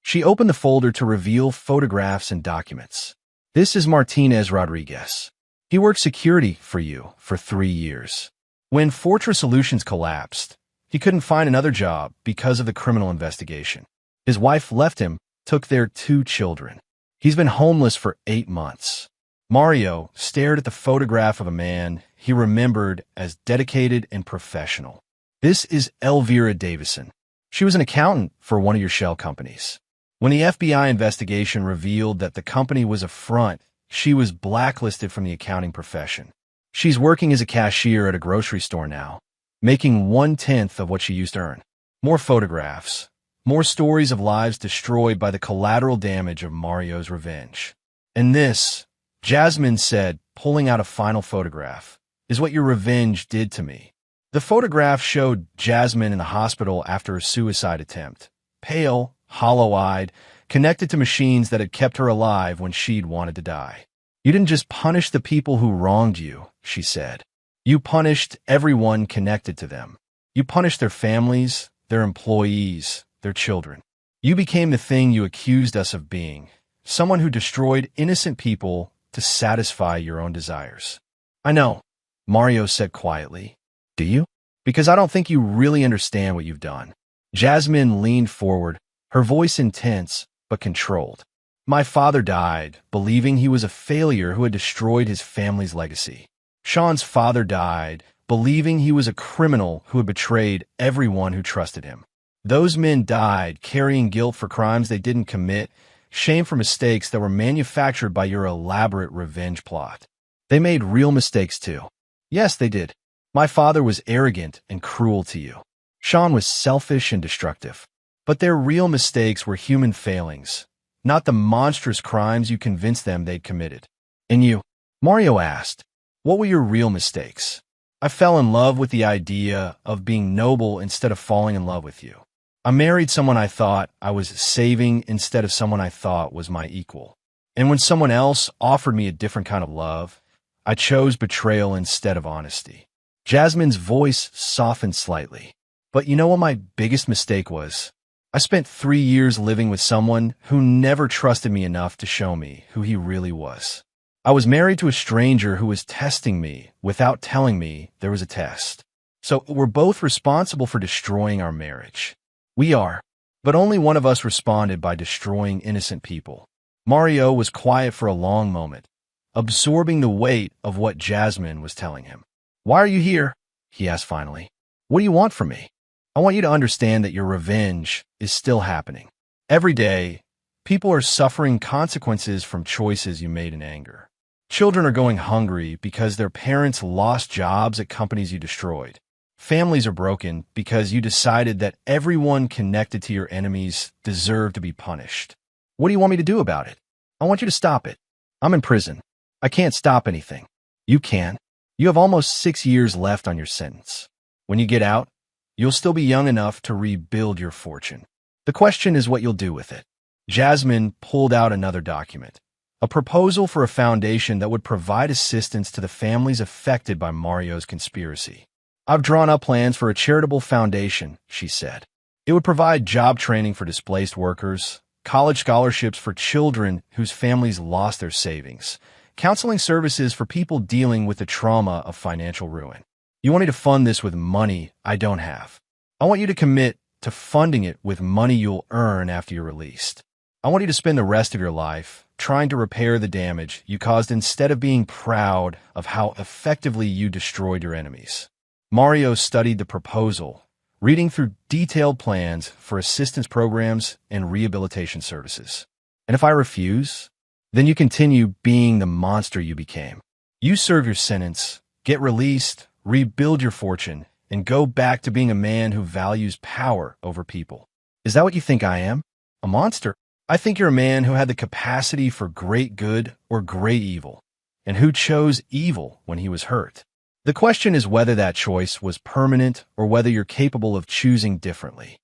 She opened the folder to reveal photographs and documents. This is Martinez Rodriguez. He worked security for you for 3 years. When Fortress Solutions collapsed, he couldn't find another job because of the criminal investigation. His wife left him, took their 2 children. He's been homeless for 8 months. Mario stared at the photograph of a man he remembered as dedicated and professional. This is Elvira Davison. She was an accountant for one of your shell companies. When the FBI investigation revealed that the company was a front, she was blacklisted from the accounting profession. She's working as a cashier at a grocery store now, making 1/10 of what she used to earn. More photographs, more stories of lives destroyed by the collateral damage of Mario's revenge. And this, Jasmine said, pulling out a final photograph, is what your revenge did to me. The photograph showed Jasmine in the hospital after a suicide attempt, pale, hollow-eyed, connected to machines that had kept her alive when she'd wanted to die. You didn't just punish the people who wronged you, she said. You punished everyone connected to them. You punished their families, their employees, their children. You became the thing you accused us of being, someone who destroyed innocent people to satisfy your own desires. I know, Mario said quietly. Do you? Because I don't think you really understand what you've done. Jasmine leaned forward, her voice intense but controlled. My father died, believing he was a failure who had destroyed his family's legacy. Sean's father died, believing he was a criminal who had betrayed everyone who trusted him. Those men died carrying guilt for crimes they didn't commit, shame for mistakes that were manufactured by your elaborate revenge plot. They made real mistakes too. Yes, they did. My father was arrogant and cruel to you. Sean was selfish and destructive. But their real mistakes were human failings, not the monstrous crimes you convinced them they'd committed. And you? Mario asked, what were your real mistakes? I fell in love with the idea of being noble instead of falling in love with you. I married someone I thought I was saving instead of someone I thought was my equal. And when someone else offered me a different kind of love, I chose betrayal instead of honesty. Jasmine's voice softened slightly. But you know what my biggest mistake was? I spent 3 years living with someone who never trusted me enough to show me who he really was. I was married to a stranger who was testing me without telling me there was a test. So we're both responsible for destroying our marriage. We are. But only one of us responded by destroying innocent people. Mario was quiet for a long moment, absorbing the weight of what Jasmine was telling him. Why are you here? He asked finally. What do you want from me? I want you to understand that your revenge is still happening. Every day, people are suffering consequences from choices you made in anger. Children are going hungry because their parents lost jobs at companies you destroyed. Families are broken because you decided that everyone connected to your enemies deserved to be punished. What do you want me to do about it? I want you to stop it. I'm in prison. I can't stop anything. You can. You have almost 6 years left on your sentence. When you get out, you'll still be young enough to rebuild your fortune. The question is what you'll do with it. Jasmine pulled out another document, a proposal for a foundation that would provide assistance to the families affected by Mario's conspiracy. I've drawn up plans for a charitable foundation, she said. It would provide job training for displaced workers, college scholarships for children whose families lost their savings, counseling services for people dealing with the trauma of financial ruin. You want me to fund this with money I don't have. I want you to commit to funding it with money you'll earn after you're released. I want you to spend the rest of your life trying to repair the damage you caused instead of being proud of how effectively you destroyed your enemies. Mario studied the proposal, reading through detailed plans for assistance programs and rehabilitation services. And if I refuse, then you continue being the monster you became. You serve your sentence, get released, rebuild your fortune, and go back to being a man who values power over people. Is that what you think I am? A monster? I think you're a man who had the capacity for great good or great evil, and who chose evil when he was hurt. The question is whether that choice was permanent or whether you're capable of choosing differently.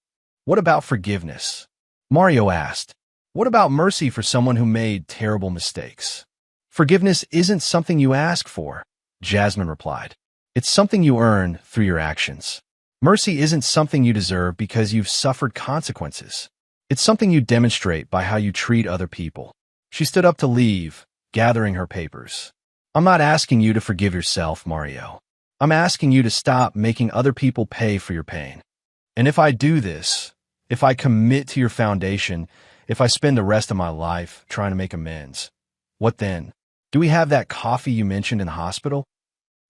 What about forgiveness? Mario asked. What about mercy for someone who made terrible mistakes? Forgiveness isn't something you ask for, Jasmine replied. It's something you earn through your actions. Mercy isn't something you deserve because you've suffered consequences. It's something you demonstrate by how you treat other people. She stood up to leave, gathering her papers. I'm not asking you to forgive yourself, Mario. I'm asking you to stop making other people pay for your pain. And if I do this, if I commit to your foundation, if I spend the rest of my life trying to make amends, what then? Do we have that coffee you mentioned in the hospital?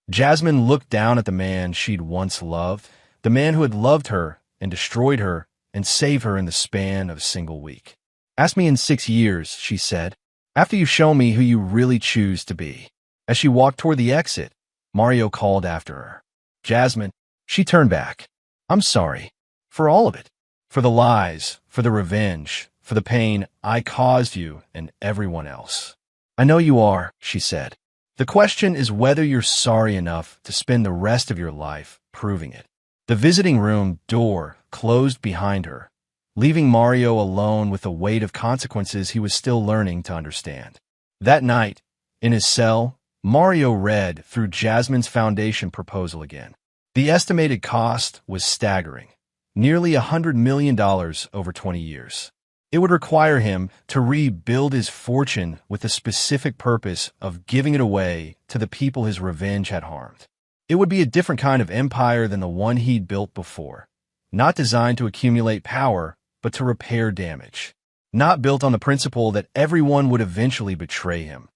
Jasmine looked down at the man she'd once loved, the man who had loved her and destroyed her and saved her in the span of a single week. Ask me in 6 years, she said, after you show me who you really choose to be. As she walked toward the exit, Mario called after her. Jasmine, she turned back. I'm sorry. For all of it. For the lies, for the revenge, for the pain I caused you and everyone else. I know you are, she said. The question is whether you're sorry enough to spend the rest of your life proving it. The visiting room door closed behind her, leaving Mario alone with the weight of consequences he was still learning to understand. That night, in his cell, Mario read through Jasmine's foundation proposal again. The estimated cost was staggering, nearly $100 million over 20 years. It would require him to rebuild his fortune with the specific purpose of giving it away to the people his revenge had harmed. It would be a different kind of empire than the one he'd built before, not designed to accumulate power, but to repair damage. Not built on the principle that everyone would eventually betray him,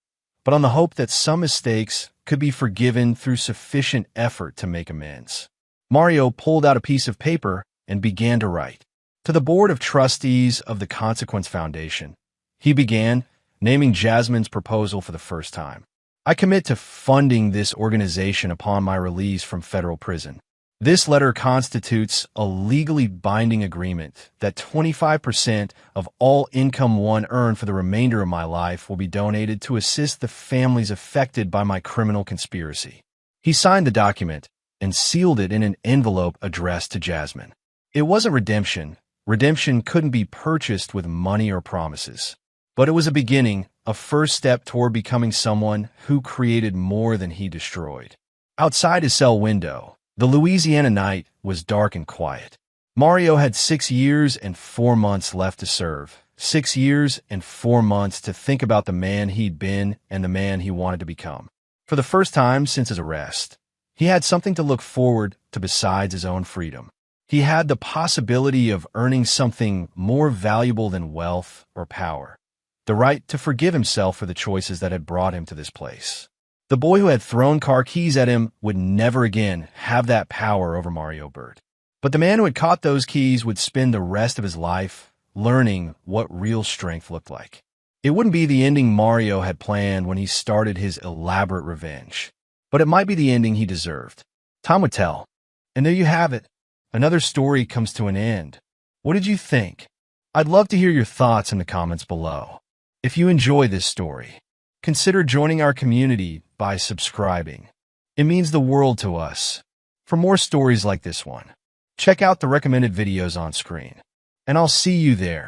but on the hope that some mistakes could be forgiven through sufficient effort to make amends. Mario pulled out a piece of paper and began to write. To the Board of Trustees of the Consequence Foundation, he began, naming Jasmine's proposal for the first time. I commit to funding this organization upon my release from federal prison. This letter constitutes a legally binding agreement that 25% of all income one earned for the remainder of my life will be donated to assist the families affected by my criminal conspiracy. He signed the document and sealed it in an envelope addressed to Jasmine. It wasn't redemption. Redemption couldn't be purchased with money or promises. But it was a beginning, a first step toward becoming someone who created more than he destroyed. Outside his cell window, the Louisiana night was dark and quiet. Mario had 6 years and 4 months left to serve. 6 years and 4 months to think about the man he'd been and the man he wanted to become. For the first time since his arrest, he had something to look forward to besides his own freedom. He had the possibility of earning something more valuable than wealth or power, the right to forgive himself for the choices that had brought him to this place. The boy who had thrown car keys at him would never again have that power over Mario Bird. But the man who had caught those keys would spend the rest of his life learning what real strength looked like. It wouldn't be the ending Mario had planned when he started his elaborate revenge, but it might be the ending he deserved. Time would tell. And there you have it. Another story comes to an end. What did you think? I'd love to hear your thoughts in the comments below. If you enjoy this story, consider joining our community by subscribing. It means the world to us. For more stories like this one, check out the recommended videos on screen, and I'll see you there.